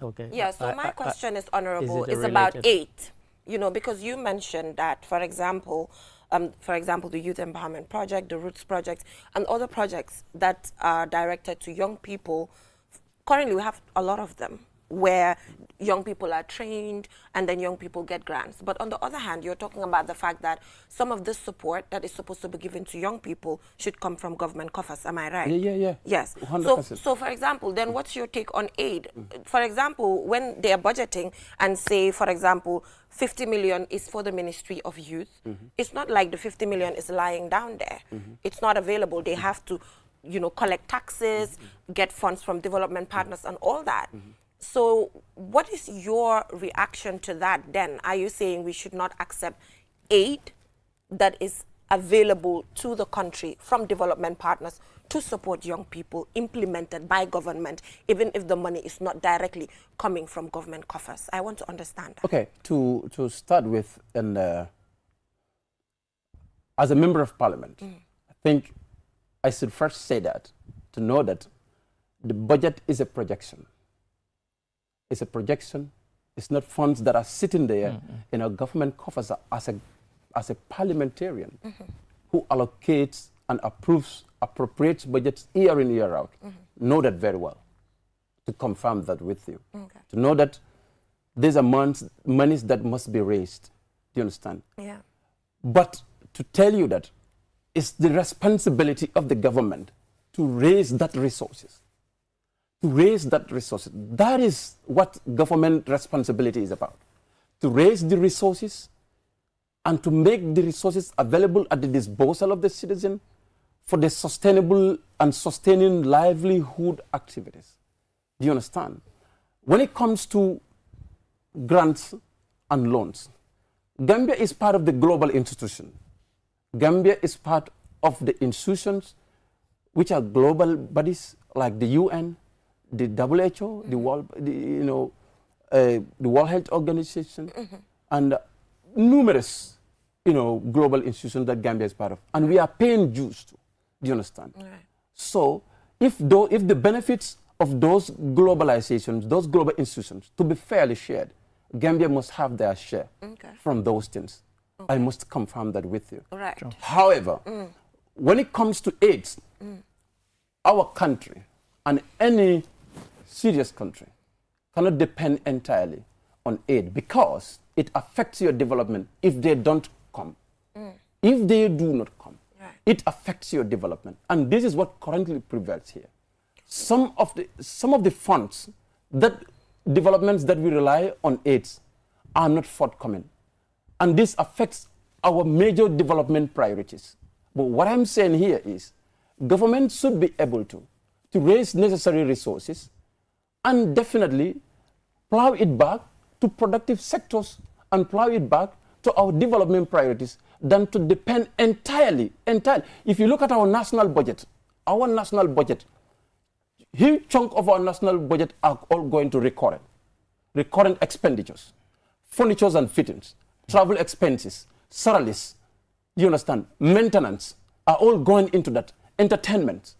Okay. Yeah, so my question is, Honorable, is about 8. You know, because you mentioned that, for example, the Youth Empowerment Project, the Roots Project, and other projects that are directed to young people. Currently, we have a lot of them where young people are trained and then young people get grants. But on the other hand, you're talking about the fact that some of this support that is supposed to be given to young people should come from government coffers. Am I right? Yeah. Yes. 100%. So for example, then what's your take on aid? For example, when they are budgeting and say, for example, 50 million is for the Ministry of Youth, it's not like the 50 million is lying down there. It's not available. They have to, you know, collect taxes, get funds from development partners and all that. So what is your reaction to that then? Are you saying we should not accept aid that is available to the country from development partners to support young people implemented by government, even if the money is not directly coming from government coffers? I want to understand that. Okay, to start with, and as a member of parliament, I think I should first say that, to know that the budget is a projection. It's a projection. It's not funds that are sitting there in a government coffers. As a parliamentarian who allocates and appropriates budgets year in, year out, know that very well, to confirm that with you. To know that these are monies that must be raised. Do you understand? Yeah. But to tell you that it's the responsibility of the government to raise that resources. To raise that resources. That is what government responsibility is about. To raise the resources and to make the resources available at the disposal of the citizen for the sustainable and sustaining livelihood activities. Do you understand? When it comes to grants and loans, Gambia is part of the global institution. Gambia is part of the institutions which are global bodies like the UN, the WHO, the World, the World Health Organization, and numerous, global institutions that Gambia is part of, and we are paying dues to. Do you understand? Right. So, if the benefits of those globalizations, those global institutions, to be fairly shared, Gambia must have their share from those things. I must confirm that with you. Right. Sure. However, when it comes to AIDS, our country and any serious country cannot depend entirely on aid because it affects your development if they don't come. If they do not come, it affects your development. And this is what currently prevails here. Some of the funds, developments that we rely on aids are not forthcoming. And this affects our major development priorities. But what I'm saying here is government should be able to raise necessary resources and definitely plow it back to productive sectors and plow it back to our development priorities than to depend entirely. If you look at our national budget, huge chunk of our national budget are all going to recurrent expenditures, furnitures and fittings, travel expenses, salaries, you understand, maintenance are all going into that, entertainment.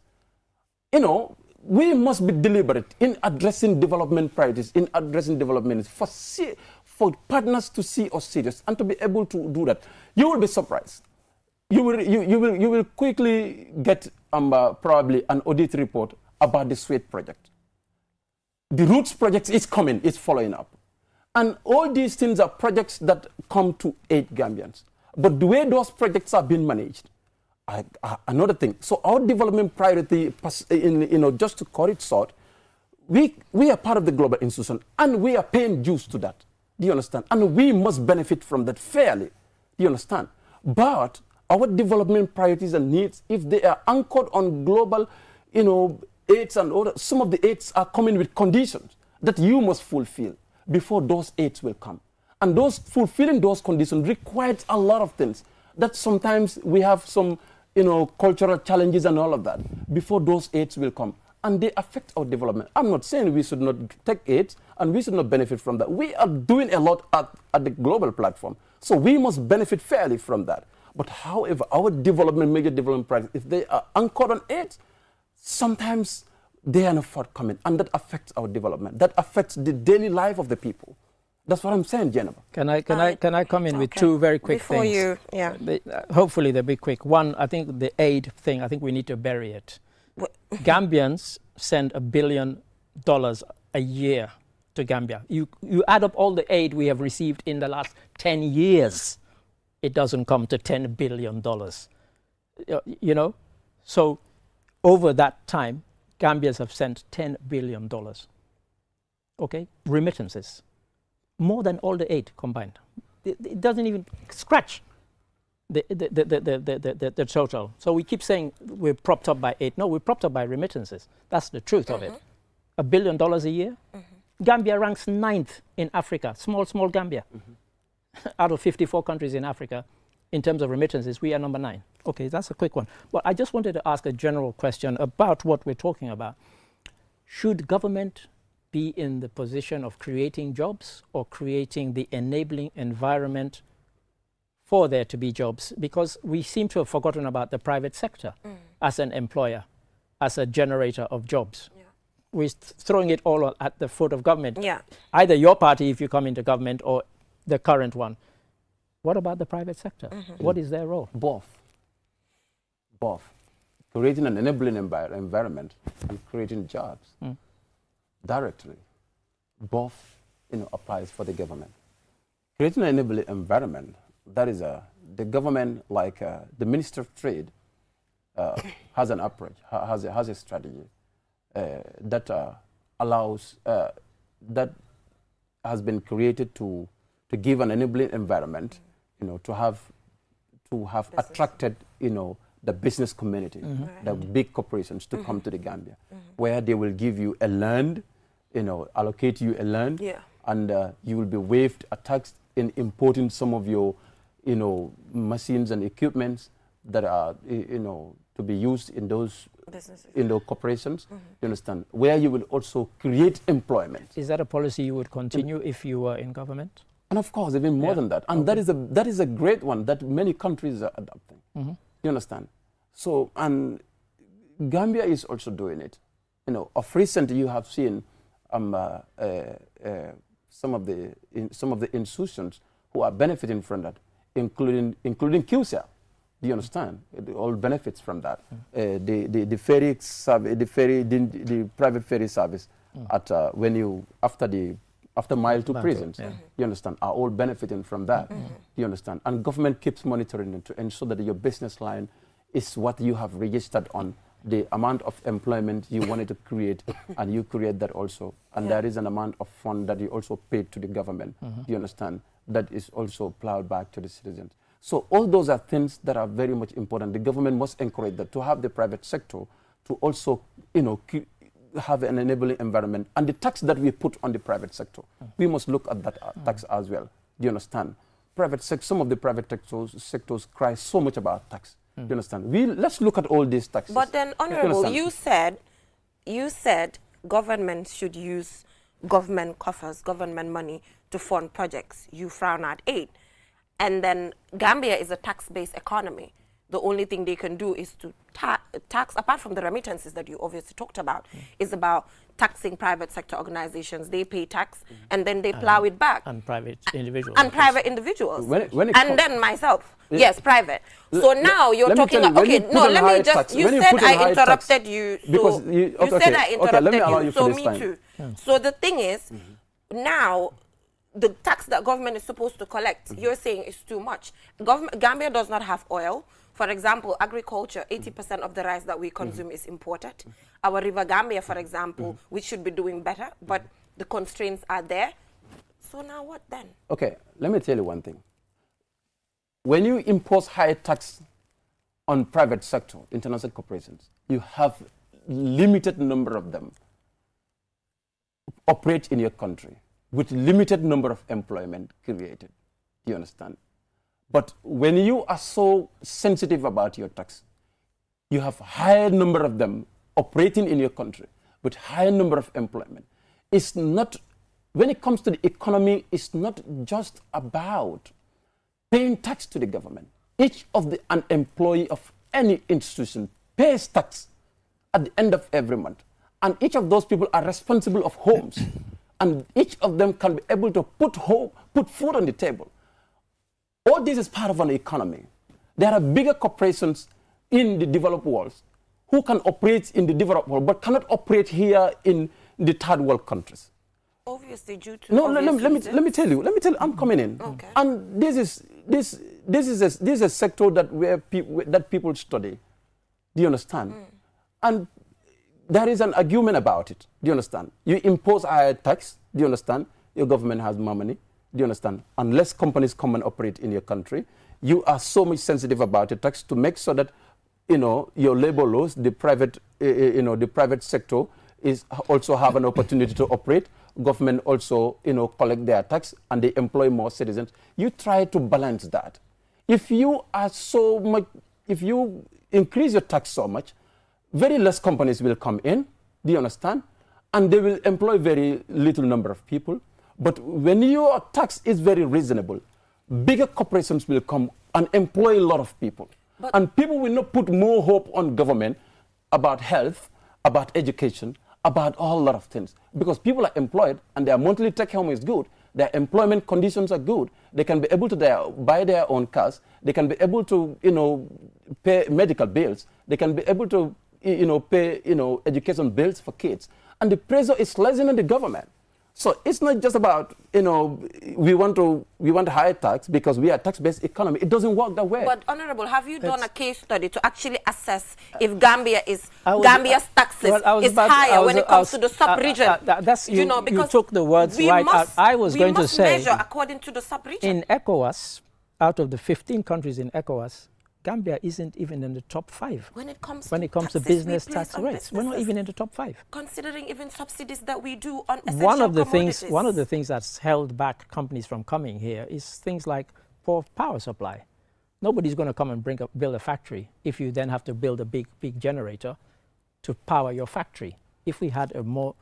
We must be deliberate in addressing development priorities, in addressing development for partners to see us serious and to be able to do that. You will be surprised. You will quickly get probably an audit report about the SWAIT project. The Roots project is coming, it's following up. And all these things are projects that come to aid Gambians. But the way those projects are being managed, another thing. So our development priority, just to cut it short, we are part of the global institution and we are paying dues to that. Do you understand? And we must benefit from that fairly. Do you understand? But our development priorities and needs, if they are anchored on global, aids and other, some of the aids are coming with conditions that you must fulfill before those aids will come. And fulfilling those conditions requires a lot of things that sometimes we have some, cultural challenges and all of that before those aids will come. And they affect our development. I'm not saying we should not take aids and we should not benefit from that. We are doing a lot at the global platform. So we must benefit fairly from that. But however, our major development projects, if they are anchored on aids, sometimes they are not forthcoming. And that affects our development. That affects the daily life of the people. That's what I'm saying, Jennifer. Can I come in with two very quick things? Hopefully they'll be quick. One, I think the aid thing, I think we need to bury it. Gambians send $1 billion a year to Gambia. You add up all the aid we have received in the last 10 years, it doesn't come to $10 billion. So over that time, Gambians have sent $10 billion. Okay, remittances. More than all the aid combined. It doesn't even scratch the total. So we keep saying we're propped up by aid. No, we're propped up by remittances. That's the truth of it. $1 billion a year. Gambia ranks 9th in Africa, small Gambia. Out of 54 countries in Africa, in terms of remittances, we are number 9. Okay, that's a quick one. But I just wanted to ask a general question about what we're talking about. Should government be in the position of creating jobs or creating the enabling environment for there to be jobs? Because we seem to have forgotten about the private sector as an employer, as a generator of jobs. We're throwing it all at the foot of government. Either your party, if you come into government, or the current one. What about the private sector? What is their role? Both. Creating an enabling environment and creating jobs. Directly, both applies for the government. Creating an enabling environment, that is the government, like the Minister of Trade, has an approach, has a strategy that allows, that has been created to give an enabling environment, to have attracted, the business community, the big corporations to come to the Gambia, where they will give you a land, allocate you a land, and you will be waived a tax in importing some of your, machines and equipments that are, to be used in those corporations, you understand, where you will also create employment. Is that a policy you would continue if you were in government? And of course, even more than that. And that is a great one that many countries are adopting. You understand? So, and Gambia is also doing it. You know, of recent you have seen some of the institutions who are benefiting from that, including QCell. Do you understand? It all benefits from that. The ferry service, the private ferry service at after mile to prisons. You understand? Are all benefiting from that. You understand? And government keeps monitoring it to ensure that your business line is what you have registered on, the amount of employment you wanted to create, and you create that also. And there is an amount of fund that you also paid to the government. You understand? That is also plowed back to the citizens. So all those are things that are very much important. The government must encourage that, to have the private sector to also, you know, have an enabling environment. And the tax that we put on the private sector, we must look at that tax as well. Do you understand? Some of the private sectors cry so much about tax. Do you understand? Let's look at all these taxes. But then, Honorable, you said government should use government coffers, government money to fund projects. You frown at aid. And then Gambia is a tax-based economy. The only thing they can do is to tax, apart from the remittances that you obviously talked about, is about taxing private sector organizations. They pay tax and then they plow it back. And private individuals. And private individuals. And then myself. Yes, private. So now you're talking, okay, no, let me just, you said I interrupted you. So you said I interrupted you, so me too. So the thing is, now, the tax that government is supposed to collect, you're saying is too much. Gambia does not have oil. For example, agriculture, 80% of the rice that we consume is imported. Our River Gambia, for example, we should be doing better, but the constraints are there. So now what then? Okay, let me tell you one thing. When you impose high tax on private sector, international corporations, you have limited number of them operate in your country, with limited number of employment created. Do you understand? But when you are so sensitive about your tax, you have higher number of them operating in your country with higher number of employment. It's not, when it comes to the economy, it's not just about paying tax to the government. Each of an employee of any institution pays tax at the end of every month. And each of those people are responsible of homes. And each of them can be able to put food on the table. All this is part of an economy. There are bigger corporations in the developed world who can operate in the developed world, but cannot operate here in the third world countries. Obviously, due to no. Let me tell you. I'm coming in. Okay. And this is a sector that people study. Do you understand? And there is an argument about it. Do you understand? You impose higher tax. Do you understand? Your government has more money. Do you understand? Unless companies come and operate in your country, you are so much sensitive about the tax to make sure that, you know, your labor laws, the private sector is also have an opportunity to operate. Government also, you know, collect their tax and they employ more citizens. You try to balance that. If you increase your tax so much, very less companies will come in, do you understand? And they will employ very little number of people. But when your tax is very reasonable, bigger corporations will come and employ a lot of people. And people will not put more hope on government about health, about education, about a whole lot of things. Because people are employed and their monthly take home is good. Their employment conditions are good. They can be able to buy their own cars. They can be able to, you know, pay medical bills. They can be able to, you know, pay, you know, education bills for kids. And the pressure is lessening on the government. So it's not just about, you know, we want higher tax because we are a tax-based economy. It doesn't work that way. But Honorable, have you done a case study to actually assess if Gambia's taxes is higher when it comes to the sub-region? You know, because you took the words right out. I was going to say, measure according to the sub-region. In ECOWAS, out of the 15 countries in ECOWAS, Gambia isn't even in the top 5. When it comes to business tax rates, we're not even in the top 5. Considering even subsidies that we do on essential one of the things that's held back companies from coming here is things like poor power supply. Nobody's going to come and build a factory if you then have to build a big generator to power your factory. If we had a more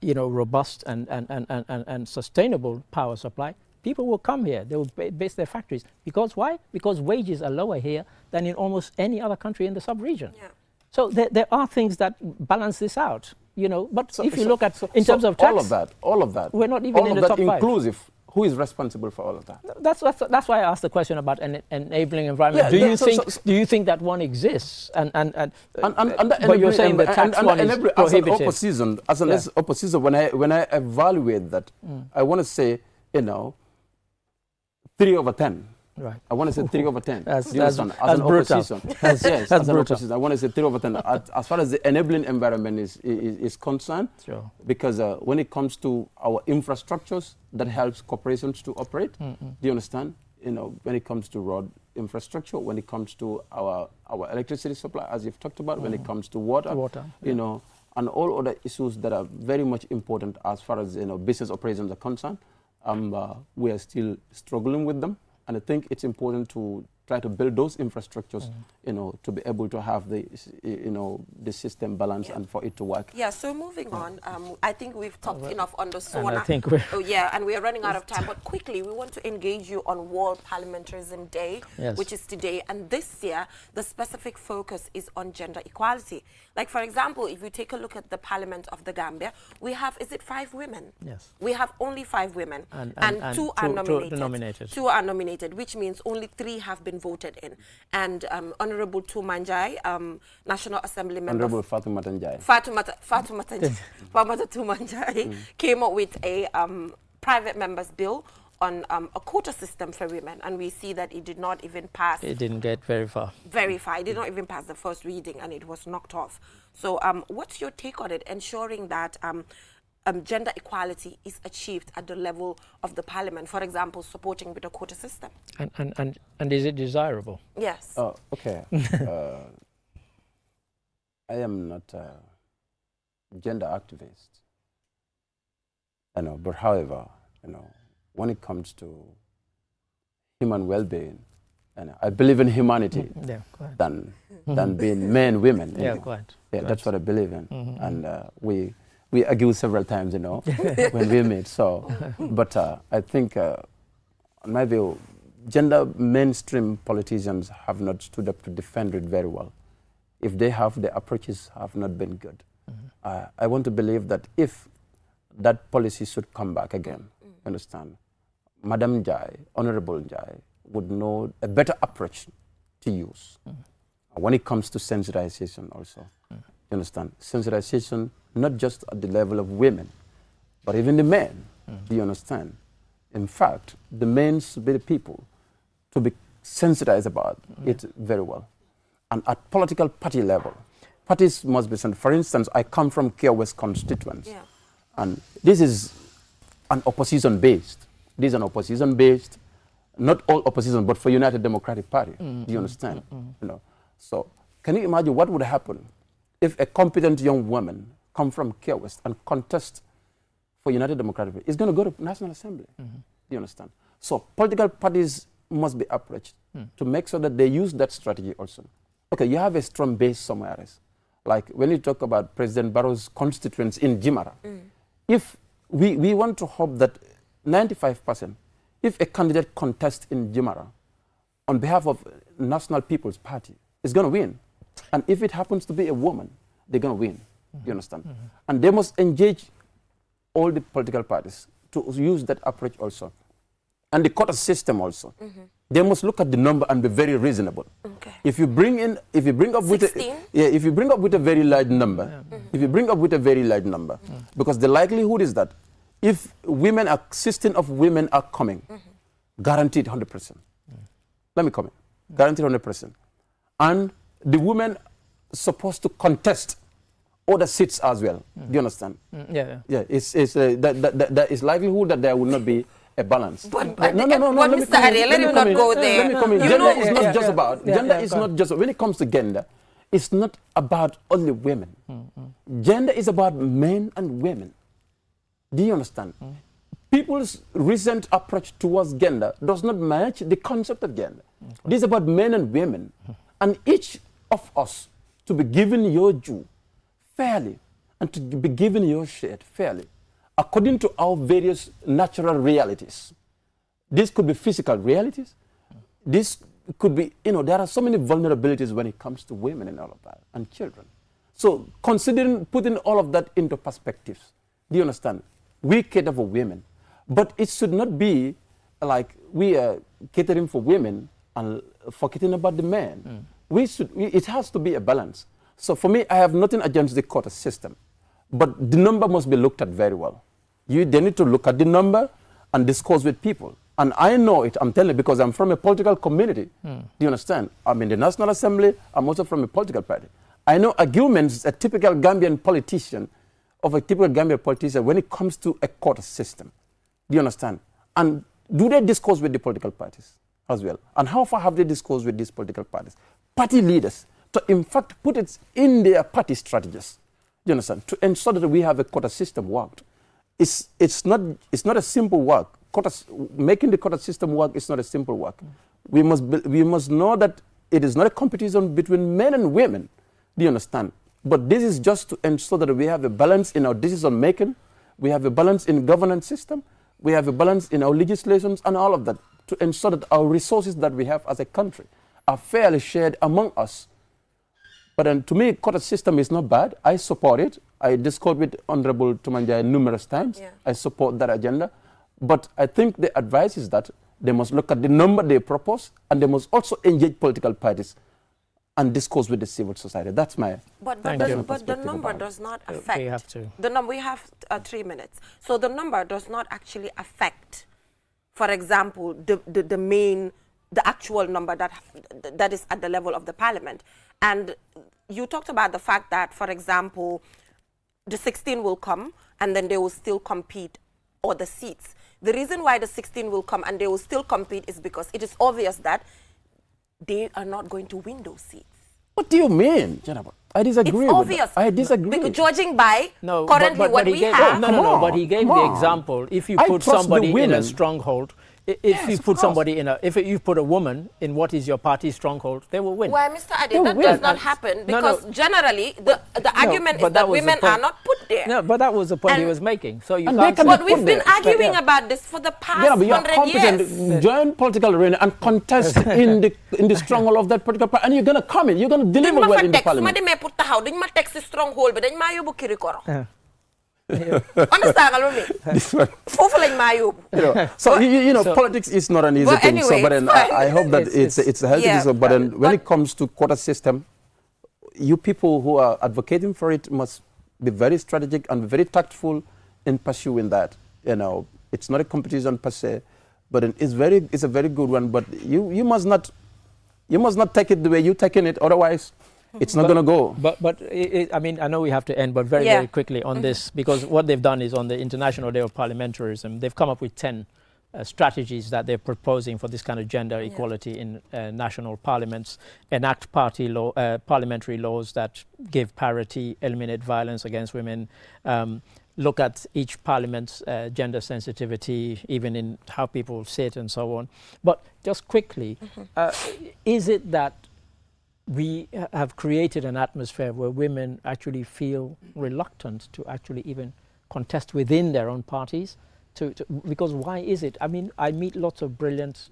robust and sustainable power supply, people will come here. They will base their factories. Because why? Because wages are lower here than in almost any other country in the sub-region. Yeah. So there are things that balance this out, But if you look at in terms of tax, all of that, we're not even in the top 5. Inclusive. Who is responsible for all of that? That's why I asked the question about an enabling environment. Yeah, do you think that one exists? But you're saying the tax one is prohibitive. As an opposition, when I evaluate that, I want to say, 3/10. Right. I want to say 3/10. That's brutal. That's brutal. I want to say 3/10. As far as the enabling environment is concerned, sure. Because when it comes to our infrastructures, that helps corporations to operate. Do you understand? When it comes to road infrastructure, when it comes to our electricity supply, as you've talked about, when it comes to water, and all other issues that are very much important as far as business operations are concerned, we are still struggling with them. And I think it's important to try to build those infrastructures, to be able to have the system balanced and for it to work. Yeah, so moving on, I think we've talked enough on the SONA. And I think and we're running out of time. But quickly, we want to engage you on World Parliamentarism Day, which is today. And this year, the specific focus is on gender equality. Like, for example, if you take a look at the Parliament of the Gambia, we have, is it 5 women? Yes. We have only 5 women. And 2 are nominated. 2 are nominated, which means only 3 have been voted in. And Honorable Tumanjai, National Assembly member. Honorable Fatumata Njai. Fatumata Tumanjai came up with a private member's bill on a quota system for women, and we see that it did not even pass. It didn't get very far. It did not even pass the first reading, and it was knocked off. So what's your take on it, ensuring that gender equality is achieved at the level of the parliament, for example, supporting with a quota system? And is it desirable? Yes. Oh, okay. I am not a gender activist. But however, when it comes to human well-being, and I believe in humanity than being men, women. Quite. That's what I believe in. And we argue several times, when we meet. So, but I think, in my view, gender mainstream politicians have not stood up to defend it very well. If they have, the approaches have not been good. I want to believe that if that policy should come back again, understand, Madam Njai, Honorable Njai, would know a better approach to use when it comes to sensitization also. You understand? Sensitization, not just at the level of women, but even the men. Do you understand? In fact, the men should be the people to be sensitized about it very well. And at political party level, parties must be sent. For instance, I come from Kia West constituency, and this is an opposition-based. This is an opposition-based, not all opposition, but for United Democratic Party. Do you understand? So, can you imagine what would happen if a competent young woman come from Kia West and contest for United Democratic Party? It's going to go to National Assembly. Do you understand? So, political parties must be approached to make sure that they use that strategy also. Okay, you have a strong base somewhere else. Like when you talk about President Barrow's constituency in Jimara, if we want to hope that 95%, if a candidate contests in Jimara on behalf of National People's Party, is going to win. And if it happens to be a woman, they're going to win. You understand? And they must engage all the political parties to use that approach also. And the quota system also. They must look at the number and be very reasonable. Okay. If you bring up with a very large number, because the likelihood is that if women are 16 of women are coming, guaranteed 100%. Let me comment. Guaranteed 100%. And the women supposed to contest other seats as well. Do you understand? Yeah. There is likelihood that there will not be a balance. But Mr. Ade, let him not go there. Let me come in. Gender is not just about, gender is not just, when it comes to gender, it's not about only women. Gender is about men and women. Do you understand? People's recent approach towards gender does not match the concept of gender. This is about men and women. And each of us to be given your due fairly and to be given your share fairly, according to our various natural realities. This could be physical realities. This could be, there are so many vulnerabilities when it comes to women and all of that, and children. So considering putting all of that into perspectives, do you understand? We cater for women, but it should not be like we are catering for women and forgetting about the men. It has to be a balance. So for me, I have nothing against the quota system, but the number must be looked at very well. They need to look at the number and discuss with people. And I know it, I'm telling you, because I'm from a political community. Do you understand? I'm in the National Assembly, I'm also from a political party. I know arguments a typical Gambian politician, when it comes to a quota system. Do you understand? And do they discuss with the political parties as well? And how far have they discussed with these political parties? Party leaders, to in fact put it in their party strategies. Do you understand? To ensure that we have a quota system worked. It's not a simple work. Making the quota system work is not a simple work. We must know that it is not a competition between men and women. Do you understand? But this is just to ensure that we have a balance in our decision making, we have a balance in governance system, we have a balance in our legislations and all of that, to ensure that our resources that we have as a country are fairly shared among us. But then to me, quota system is not bad. I support it. I discussed with Honorable Tumanjai numerous times. Yeah. I support that agenda. But I think the advice is that they must look at the number they propose, and they must also engage political parties and discuss with the civil society. That's my But the number does not affect. We have to. The number, we have 3 minutes. So the number does not actually affect, for example, the actual number that is at the level of the parliament. And you talked about the fact that, for example, the 16 will come and then they will still compete for the seats. The reason why the 16 will come and they will still compete is because it is obvious that they are not going to win those seats. What do you mean, Jennifer? I disagree. It's obvious. I disagree. Because judging by currently what we have. But he gave the example. If you put somebody in a stronghold, if you put somebody if you put a woman in what is your party's stronghold, they will win. Why, Mr. Ade, that does not happen because generally the argument is that women are not put there. No, but that was the point he was making. So you can't. But we've been arguing about this for the past 100 years. Join political arena and contest in the stronghold of that political party, and you're gonna come in. You're gonna deliver well in the parliament. Stronghold, but understand so politics is not an easy thing. So, but then I hope that it's a healthy thing. But then when it comes to quota system, you people who are advocating for it must be very strategic and very tactful in pursuing that. It's not a competition per se, but it's a very good one. But you must not take it the way you're taking it. Otherwise, it's not going to go. But I mean, I know we have to end, but very quickly on this, because what they've done is on the International Day of Parliamentarism, they've come up with 10 strategies that they're proposing for this kind of gender equality in national parliaments, enact parliamentary laws that give parity, eliminate violence against women, look at each parliament's gender sensitivity, even in how people sit and so on. But just quickly, is it that we have created an atmosphere where women actually feel reluctant to actually even contest within their own parties? Because why is it? I mean, I meet lots of brilliant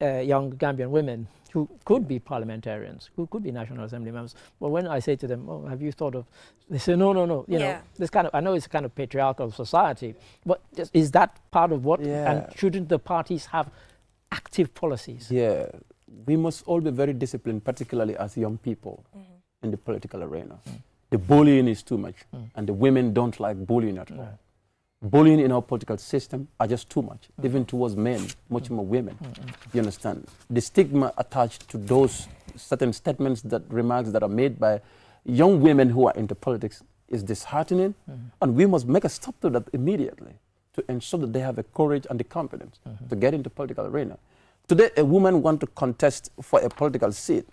young Gambian women who could be parliamentarians, who could be National Assembly members. But when I say to them, "Oh, have you thought of?" They say, "No." You know, this kind of. I know it's a kind of patriarchal society, but is that part of what? Yeah. And shouldn't the parties have active policies? Yeah. We must all be very disciplined, particularly as young people in the political arena. The bullying is too much, and the women don't like bullying at all. Bullying in our political system are just too much, even towards men, much more women. You understand? The stigma attached to those certain statements, remarks that are made by young women who are into politics is disheartening, and we must make a stop to that immediately to ensure that they have the courage and the confidence to get into political arena. Today, a woman wants to contest for a political seat.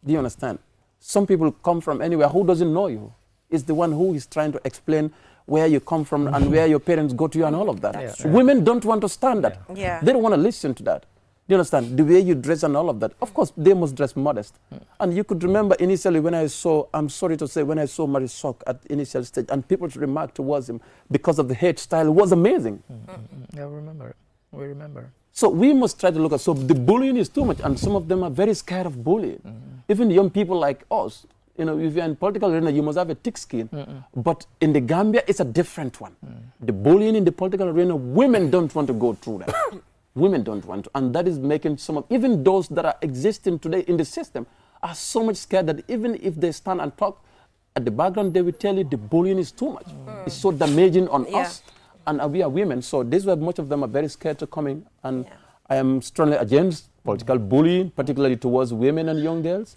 Do you understand? Some people come from anywhere who doesn't know you. It's the one who is trying to explain where you come from and where your parents go to you and all of that. Women don't want to stand that. They don't want to listen to that. Do you understand? The way you dress and all of that. Of course, they must dress modest. And you could remember initially when I saw, I'm sorry to say, when I saw Marisol at initial stage, and people's remark towards him because of the hairstyle was amazing. I remember it. We remember. So we must try to look at, so the bullying is too much, and some of them are very scared of bullying. Even young people like us, you know, if you're in political arena, you must have a thick skin. But in the Gambia, it's a different one. The bullying in the political arena, women don't want to go through that. Women don't want to, and that is making some of, even those that are existing today in the system are so much scared that even if they stand and talk, at the background they will tell you the bullying is too much. It's so damaging on us, and we are women, so this is why much of them are very scared to come in, and I am strongly against political bullying, particularly towards women and young girls.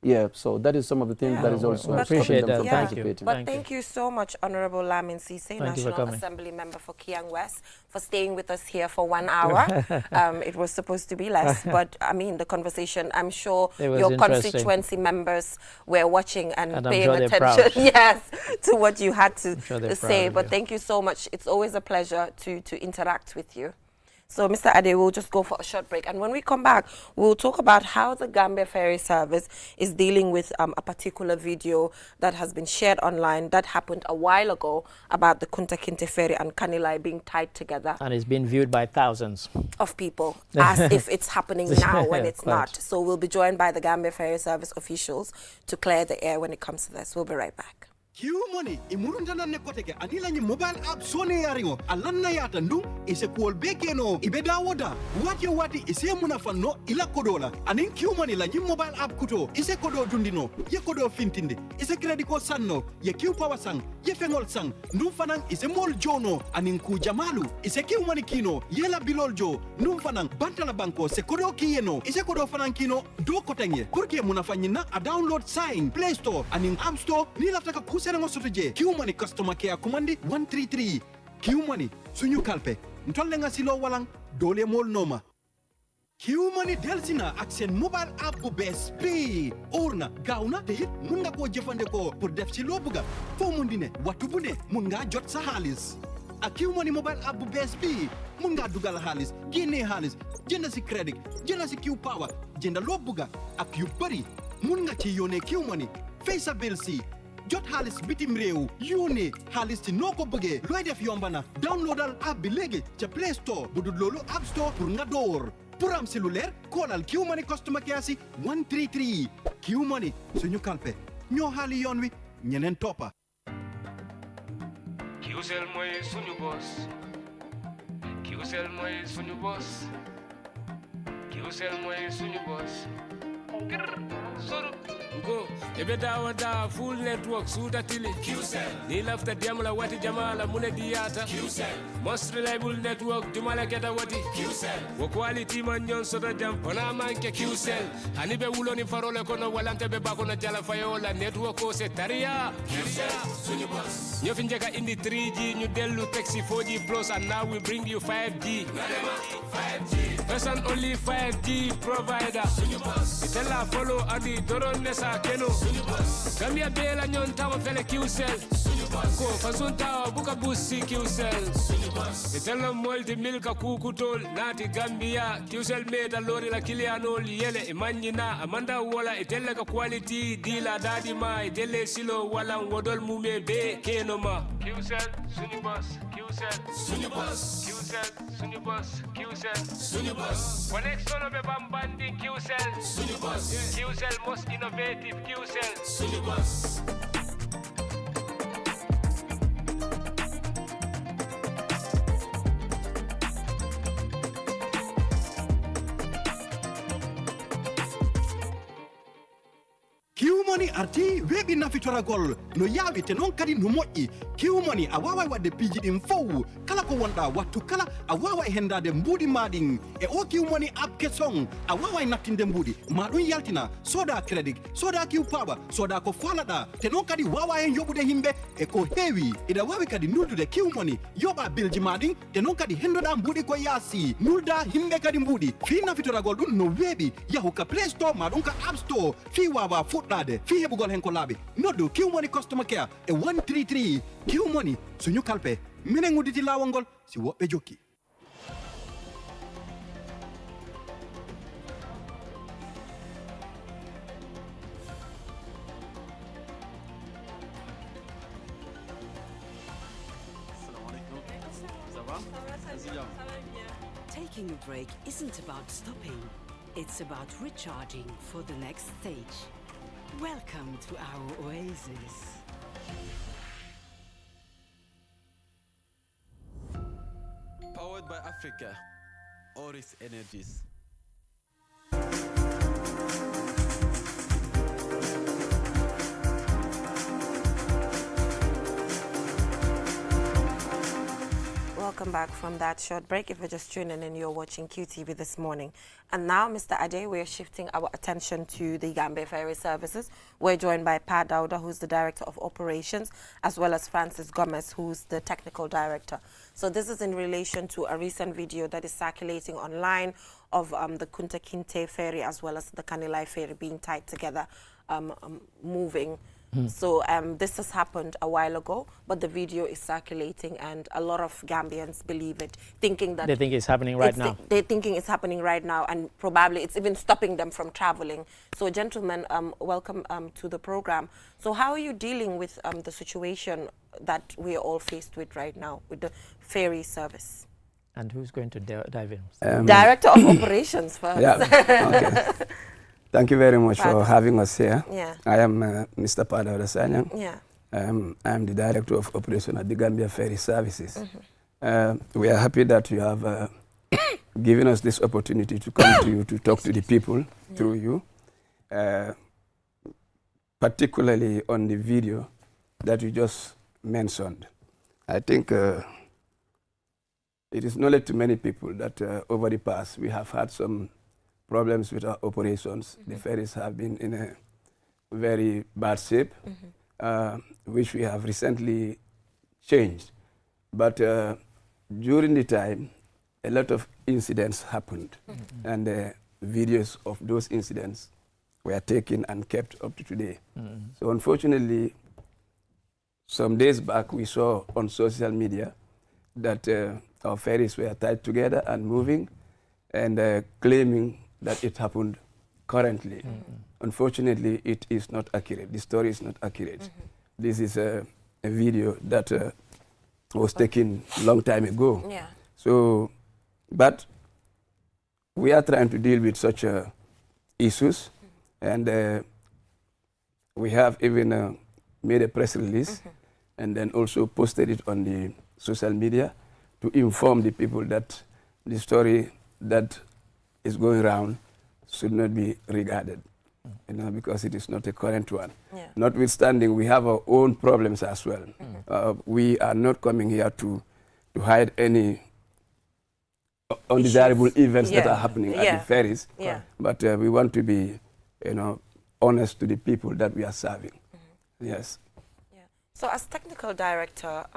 Yeah, so that is some of the things that is also appreciate that. Thank you. But thank you so much, Honorable Lamin Sise, National Assembly Member for Kiang West, for staying with us here for 1 hour. It was supposed to be less, but I mean, the conversation, I'm sure your constituency members were watching and paying attention, yes, to what you had to say. But thank you so much. It's always a pleasure to interact with you. So, Mr. Ade, we'll just go for a short break. And when we come back, we'll talk about how the Gambia Ferry Service is dealing with a particular video that has been shared online that happened a while ago about the Kunta Kinte Ferry and Kanilai being tied together. And it's been viewed by thousands of people, as if it's happening now when it's not. So we'll be joined by the Gambia Ferry Service officials to clear the air when it comes to this. We'll be right back. Q money imurundana ne koteke anila ni mobile app sone yaringo alanna yata ndu ise kuol bekeno ibeda woda wati ise munafano ila kodola anin Q money la ni mobile app kuto ise kodo dundino ye kodo fintinde ise credit ko sanno ye Q power sang ye fengol sang ndu fanan ise mol jono anin ku jamalu ise Q money kino yela bilol jo ndu fanan bantala banko se kodo kiyeno ise kodo fanan kino do kotenye kurke munafanyina a download sign Play Store anin App Store ni lataka Serengo sotoje Q-Money customer care commandi 133 Q-Money suñu kalpe ntolle nga silo walang dole mol noma Q-Money delsina ak sen mobile app bu bes bi orna gawna te hit mun nga ko jëfande ko pour def ci lo bëgga fo mun di ne watu bu ne mun nga jot sa xaalis ak Q-Money mobile app bu bes bi mun nga dugal xaalis génné xaalis jënd ci crédit jënd ci Q power jënd lo bëgga ak yu bari mun nga ci yone Q-Money fay sa bill si jot xaalis bitim réew yónnee xaalis ci noo ko bëggee looy def yombana downloadal app bi léegi ca Play Store bu dul loolu App Store pour nga door pour am si lu leer koolal Q-Money customer care si 133 Q-Money suñu kalpe ñoo xaali yoon wi ñeneen toppa Qcell mooy suñu boss Qcell mooy suñu boss Qcell mooy suñu boss Go, ebe da full network suda tili Qcell ni lafta diamla wati jamala mune diata Qcell most reliable network dumala keta wati Qcell wo quality man nyon soto jam pona manke Qcell ani be wulo ni farole kono walante be bakono jala fayola network ko se taria Qcell suñu boss ñu fi njëkka indi 3G ñu delu taxi 4G plus and now we bring you 5G 5G first and only 5G provider suñu boss itela follow adi doron nesa keno Gambia bela nyon tawo fele Qcell ko fasun tawo buka busi Qcell itela molti milka kukutol nati Gambia Qcell meta lori la kilianol yele imanyina amanda wala itela ka quality dila dadi ma itele silo wala wodol mume be keno ma Qcell suñu boss Qcell suñu boss Qcell suñu boss Qcell suñu boss connection be bambandi Qcell suñu boss Qcell most innovative Qcell suñu boss Q-Money arti webi nafitora gol no yawi te non kadi no moƴƴi Q-Money a wawa wadde piiji ɗin fow kala ko wonɗa wattu kala a wawa hendade mbuudi maɗin e o Q-Money app kesong a wawa nattinde mbuudi ma ɗum yaltina soda credit soda Q power soda ko falaɗa te non kadi wawa hen yoɓude himɓe e ko heewi ida wawi kadi nuldude Q-Money yoɓa bilji maɗin te non kadi hendoɗa mbuudi ko yaasi nulda himɓe kadi mbuudi fi nafitoragol ɗum no weeɓi yahu ka Play Store ma ɗum ka App Store fi wawa fuɗɗade fi heɓugol hen ko laaɓi noddu Q-Money customer care e 133 Q-Money suñu kalpe minen udditi laawol ngol si woɓɓe jokki Taking a break isn't about stopping, it's about recharging for the next stage. Welcome to our oasis. Powered by Africa, Oris Energies. Welcome back from that short break. If you're just tuning in, you're watching QTV this morning. And now, Mr. Ade, we're shifting our attention to the Gambia Ferry Services. We're joined by Pat Dowda, who's the Director of Operations, as well as Francis Gomez, who's the Technical Director. So this is in relation to a recent video that is circulating online of the Kunta Kinte ferry as well as the Kanilai ferry being tied together, moving. So this has happened a while ago, but the video is circulating and a lot of Gambians believe it, thinking that... They think it's happening right now. They're thinking it's happening right now, and probably it's even stopping them from traveling. So gentlemen, welcome to the program. So how are you dealing with the situation that we're all faced with right now with the ferry service? And who's going to dive in? Director of Operations first. Yeah, okay. Thank you very much for having us here. Yeah. I am Mr. Pada Sanyang. Yeah. I'm the Director of Operation at the Gambia Ferry Services. We are happy that you have given us this opportunity to come to you to talk to the people through you, particularly on the video that you just mentioned. I think it is knowledge to many people that over the past we have had some problems with our operations. The ferries have been in a very bad shape, which we have recently changed. But during the time, a lot of incidents happened, and videos of those incidents were taken and kept up to today. So unfortunately, some days back, we saw on social media that our ferries were tied together and moving, and claiming that it happened currently. Unfortunately, it is not accurate. The story is not accurate. This is a video that was taken a long time ago. Yeah. So, but we are trying to deal with such issues, and we have even made a press release and then also posted it on the social media to inform the people that the story that is going around should not be regarded, because it is not a current one. Yeah. Notwithstanding, we have our own problems as well. We are not coming here to hide any undesirable events that are happening at the ferries, but we want to be, honest to the people that we are serving. Yes. Yeah. So as technical director,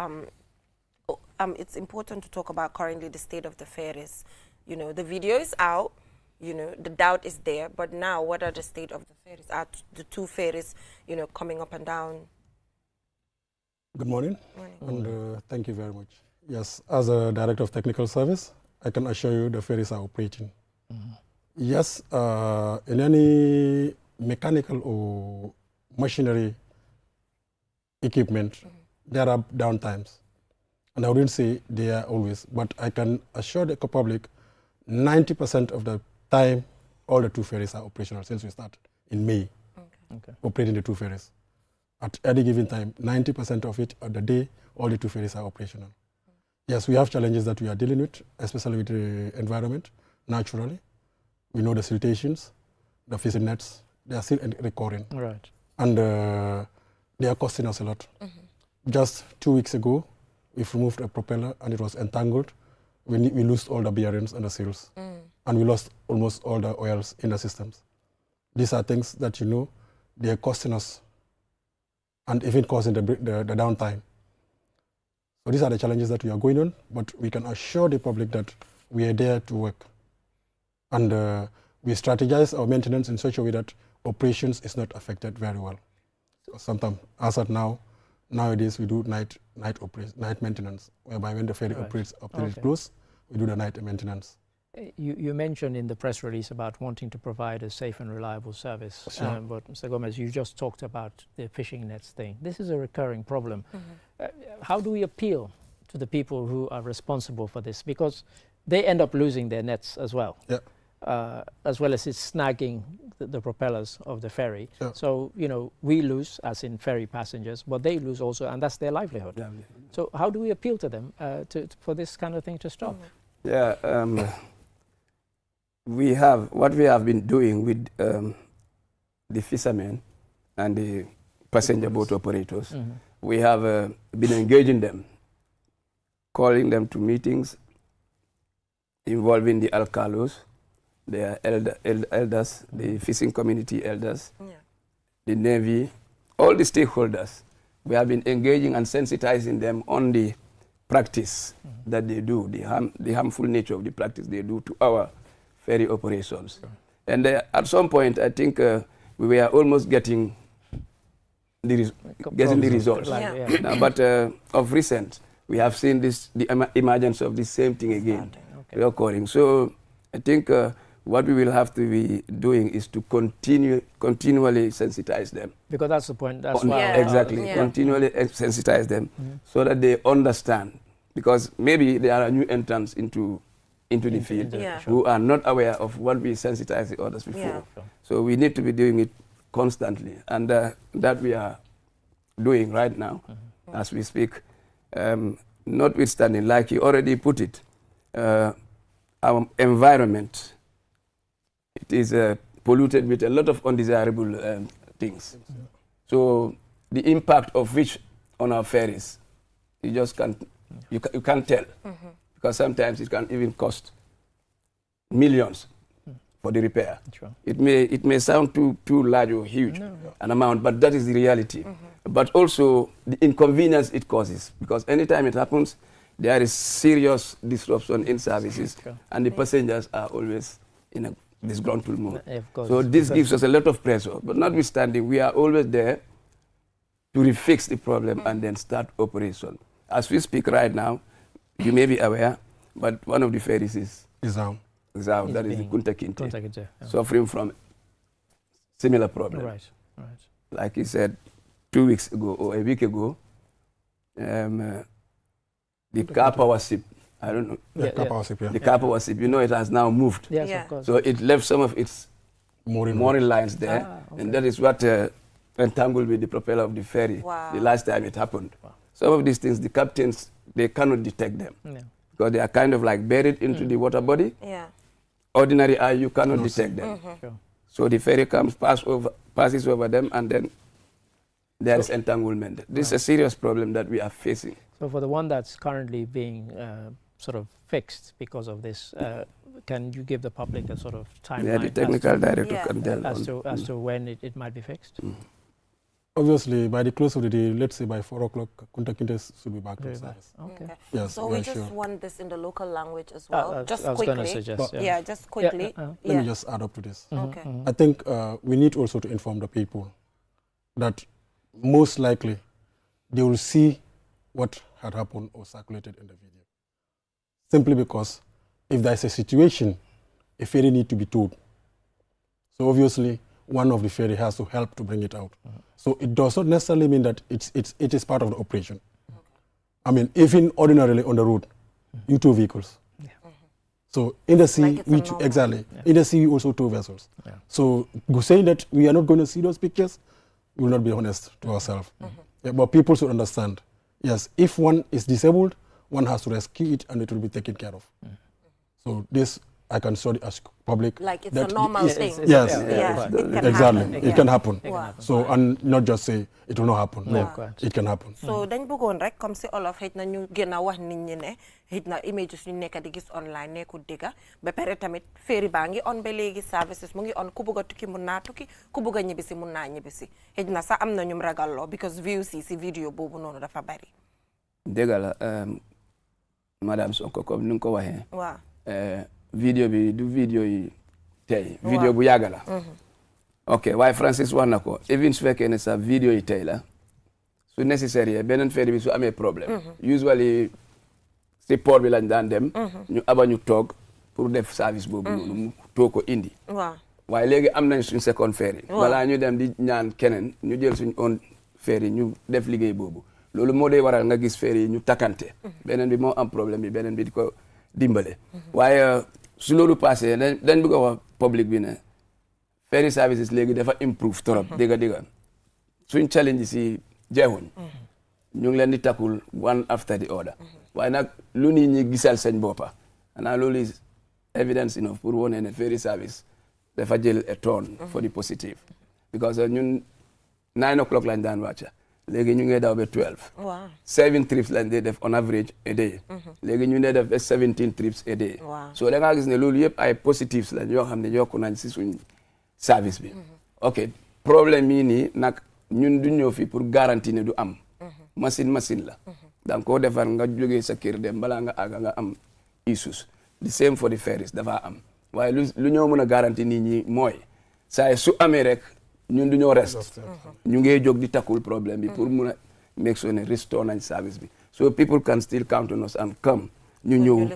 it's important to talk about currently the state of the ferries. The video is out, the doubt is there, but now what are the state of the ferries? Are the two ferries, coming up and down? Good morning. And thank you very much. Yes, as a Director of Technical Service, I can assure you the ferries are operating. Yes, in any mechanical or machinery equipment, there are downtimes. And I wouldn't say they are always, but I can assure the public 90% of the time, all the two ferries are operational since we started in May, operating the two ferries. At any given time, 90% of it of the day, all the two ferries are operational. Yes, we have challenges that we are dealing with, especially with the environment, naturally. We know the siltations, the fishing nets, they are still recurring. Right. And they are costing us a lot. Just 2 weeks ago, we've removed a propeller and it was entangled. We lost all the bearings and the seals. And we lost almost all the oils in the systems. These are things that they are costing us and even causing the downtime. So these are the challenges that we are going on, but we can assure the public that we are there to work. And we strategize our maintenance in such a way that operations is not affected very well. Sometimes, as at nowadays we do night maintenance, whereby when the ferry operates up till it's close, we do the night maintenance. You mentioned in the press release about wanting to provide a safe and reliable service. Sure. But Mr. Gomez, you just talked about the fishing nets thing. This is a recurring problem. How do we appeal to the people who are responsible for this, because they end up losing their nets as well. Yeah. As well as it's snagging the propellers of the ferry. Yeah. So, you know, we lose, as in ferry passengers, but they lose also, and that's their livelihood. Yeah. So how do we appeal to them for this kind of thing to stop? Yeah, what we have been doing with the fishermen and the passenger boat operators, we have been engaging them, calling them to meetings involving the alcalos, the elders, the fishing community elders, the Navy, all the stakeholders. We have been engaging and sensitizing them on the practice that they do, the harmful nature of the practice they do to our ferry operations. And at some point, I think we were almost getting the results. But of recent, we have seen the emergence of the same thing again occurring. So I think what we will have to be doing is to continually sensitize them. Because that's the point. That's why exactly. Continually sensitize them so that they understand. Because maybe there are new entrants into the field who are not aware of what we sensitized the others before. So we need to be doing it constantly, and that we are doing right now as we speak. Notwithstanding, like you already put it, our environment, it is polluted with a lot of undesirable things. So the impact of which on our ferries, you just can't, you can't tell, because sometimes it can even cost millions for the repair. It may sound too large or huge an amount, but that is the reality. But also the inconvenience it causes, because anytime it happens, there is serious disruption in services, and the passengers are always in a disgruntled mood. So this gives us a lot of pressure. But notwithstanding, we are always there to refix the problem and then start operation. As we speak right now, you may be aware, but one of the ferries is down. That is the Kunta Kinte, suffering from similar problem. Like he said, 2 weeks ago or a week ago, the car power ship, I don't know. The car power ship, The car power ship, you know, it has now moved. Yes, of course. So it left some of its mooring lines there, and that is what entangled with the propeller of the ferry the last time it happened. Some of these things, the captains, they cannot detect them because they are kind of like buried into the water body. Ordinary eye, you cannot detect them. So the ferry passes over them, and then there is entanglement. This is a serious problem that we are facing. So for the one that's currently being sort of fixed because of this, can you give the public a sort of timeline? Yeah, the technical director can tell. As to when it might be fixed? Obviously, by the close of the day, let's say by 4 o'clock, Kunta Kinte should be back to service. Yes, so we just want this in the local language as well. Just quickly. Suggest, just quickly. Let me just add up to this. I think we need also to inform the people that most likely they will see what had happened or circulated in the video. Simply because if there's a situation, a ferry needs to be towed. So obviously, one of the ferry has to help to bring it out. So it does not necessarily mean that it is part of the operation. I mean, even ordinarily on the road, you tow vehicles. So in the sea, in the sea, we also tow vessels. So saying that we are not going to see those pictures, we will not be honest to ourselves. But people should understand, yes, if one is disabled, one has to rescue it and it will be taken care of. So this, I can show as public. Like it's a normal thing. Yes, exactly. It can happen. So, and not just say, it will not happen. No, it can happen. So, dañ bëggoon rek comme si olof xëj na ñu gën a wax nit ñi ne xëj na images ñu nekk di gis online nekkul dëgga ba pare tamit ferry baa ngi on ba léegi services mu ngi on ku bëgg a tukki mun naa tukki ku bëgg a ñibbisi mun naa ñibbisi xëj na sax am na ñum ragalloo because views yi si vidéo boobu noonu dafa bari. Dëgg la madame Sonko comme ni nga ko waxee. waaw. Video bi du video yi tey video bu yàgg la ok waaye Francis wax na ko even su fekkee ne sa video yi tey la su nécessaire beneen ferry bi su amee problème usually si port bi lañ daan dem ñu aba ñu toog pour def service boobu noonu mu too ko indi waaye léegi am nañ suñ second ferry balaa ñu dem di ñaan keneen ñu jël suñ own ferry ñu def liggéey boobu loolu moo dee waral nga gis ferry yi ñu takkante beneen bi moo am problème bi beneen bi di ko dimbale waaye su loolu passé dañ bëgg a wax public bi ne ferry services léegi dafa improve trop dégga suñ challenge si jeexuñ ñu ngi leen di takkul one after the other waaye nag lu nit ñi gisal seen boppa xanaa loolu is evidence enough pour wone ne ferry service dafa jël a turn for the positive because ñun 9 o'clock lañ daan wàcca léegi ñu ngi daw ba 12 7 trips lañ dee def on average a day léegi ñu ngi def ba 17 trips a day so da ngaa gis ne loolu yëpp ay positives lañ yoo xam ne yokku nañ si suñ service bi ok problème yi nii nag ñun du ñëw fii pour garantie ne du am machine la danga koo defar nga jógee sa kër dem balaa nga àgga nga am issues the same for the ferries dafa am waaye lu ñoo mën a garantie nit ñi mooy saa su amee rek ñun du ñoo rest ñu ngey jóg di tackle problème bi pour mun a make sure ne restore nañ service bi so people can still count on us and come ñu ñëw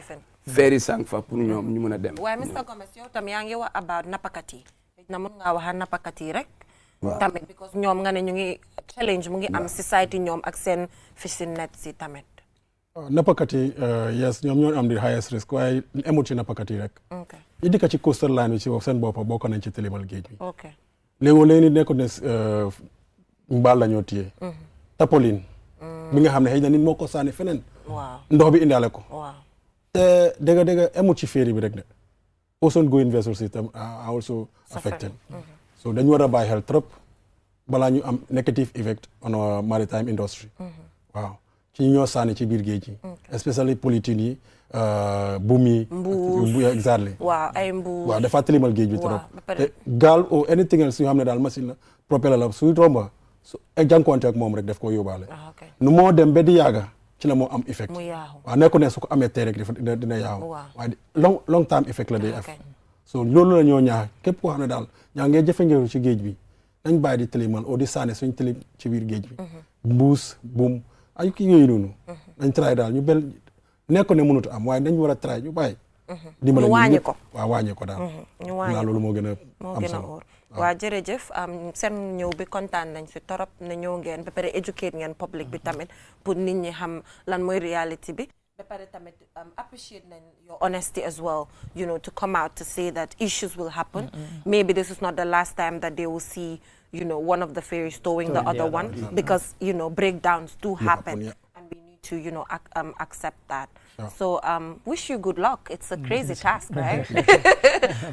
ferry sang fa pour ñoom ñu mën a dem waaye Mr Gomez yow tam yaa ngi wax about nappakat yi na mën ngaa wax nappakat yi rek tamit because ñoom nga ne ñu ngi challenge mu ngi am society ñoom ak seen fishing net si tamit nappakat yi yes ñoom ñoo am di highest risk waaye emut ci nappakat yi rek yi dikka ci coastal line bi ci seen boppa bokk nañ ci tilimal géej bi léegi nekkul ne mbaal la ñoo téye tapoline bi nga xam ne xëy na nit moo ko sànni feneen ndox bi indaale ko te dëgg emut ci ferry bi rek de ocean going vessel system are also affected so dañu war a bàyyi xel trop balaa ñu am negative effect on our maritime industry waaw ci ñoo sànni ci biir géej gi especially polythene yi buum yi exactly ay mbuus waaw dafa tilimal géej bi trop te gaal ou anything else yoo xam ne daal machine la propeller la suy romba su jànkuwante ak moom rek daf ko yóbbaale nu moo dem ba di yàgga ci la moo am effect waaw nekku ne su ko amee tey rek dina yaaw waaye long time effect la day af so loolu la ñoo ñaax képp koo xam ne daal ñaa ngee jëfandikoo ci géej bi nañ bàyyi di tilimal o di sànni suñ tilim ci biir géej bi mbuus buum ay kii yooyu noonu nañ try daal ñu bel nekko ne mënut am waaye dañ war a try ñu bàyyi dimbali ñu wàññi ko waaw wàññi ko daal ñu wàññi ko loolu moo gën a am solo waaw jërëjëf seen ñëw bi kontaan nañ si torop ne ñëw ngeen ba pare educate ngeen public bi tamit pour nit ñi xam lan mooy reality bi ba pare tamit appreciate nañ your honesty as well you know to come out to say that issues will happen maybe this is not the last time that they will see you know one of the ferries towing the other one because you know breakdowns do happen and we need to you know accept that so wish you good luck. It's a crazy task, right?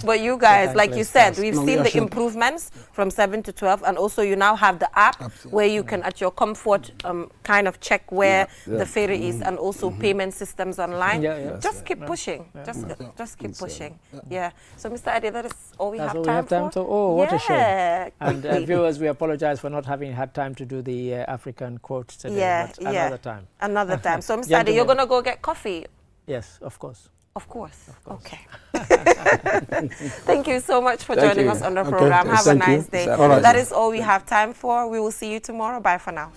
But you guys, like you said, we've seen the improvements from 7 to 12, and also you now have the app where you can at your comfort kind of check where the ferry is, and also payment systems online. Just keep pushing. Just keep pushing. Yeah. So Mr. Adi, that is all we have time for. Oh, what a shame. And viewers, we apologize for not having had time to do the African quote today, but another time. Another time. So Mr. Adi, you're going to go get coffee? Yes, of course. Of course. Okay. Thank you so much for joining us on the program. Have a nice day. That is all we have time for. We will see you tomorrow. Bye for now.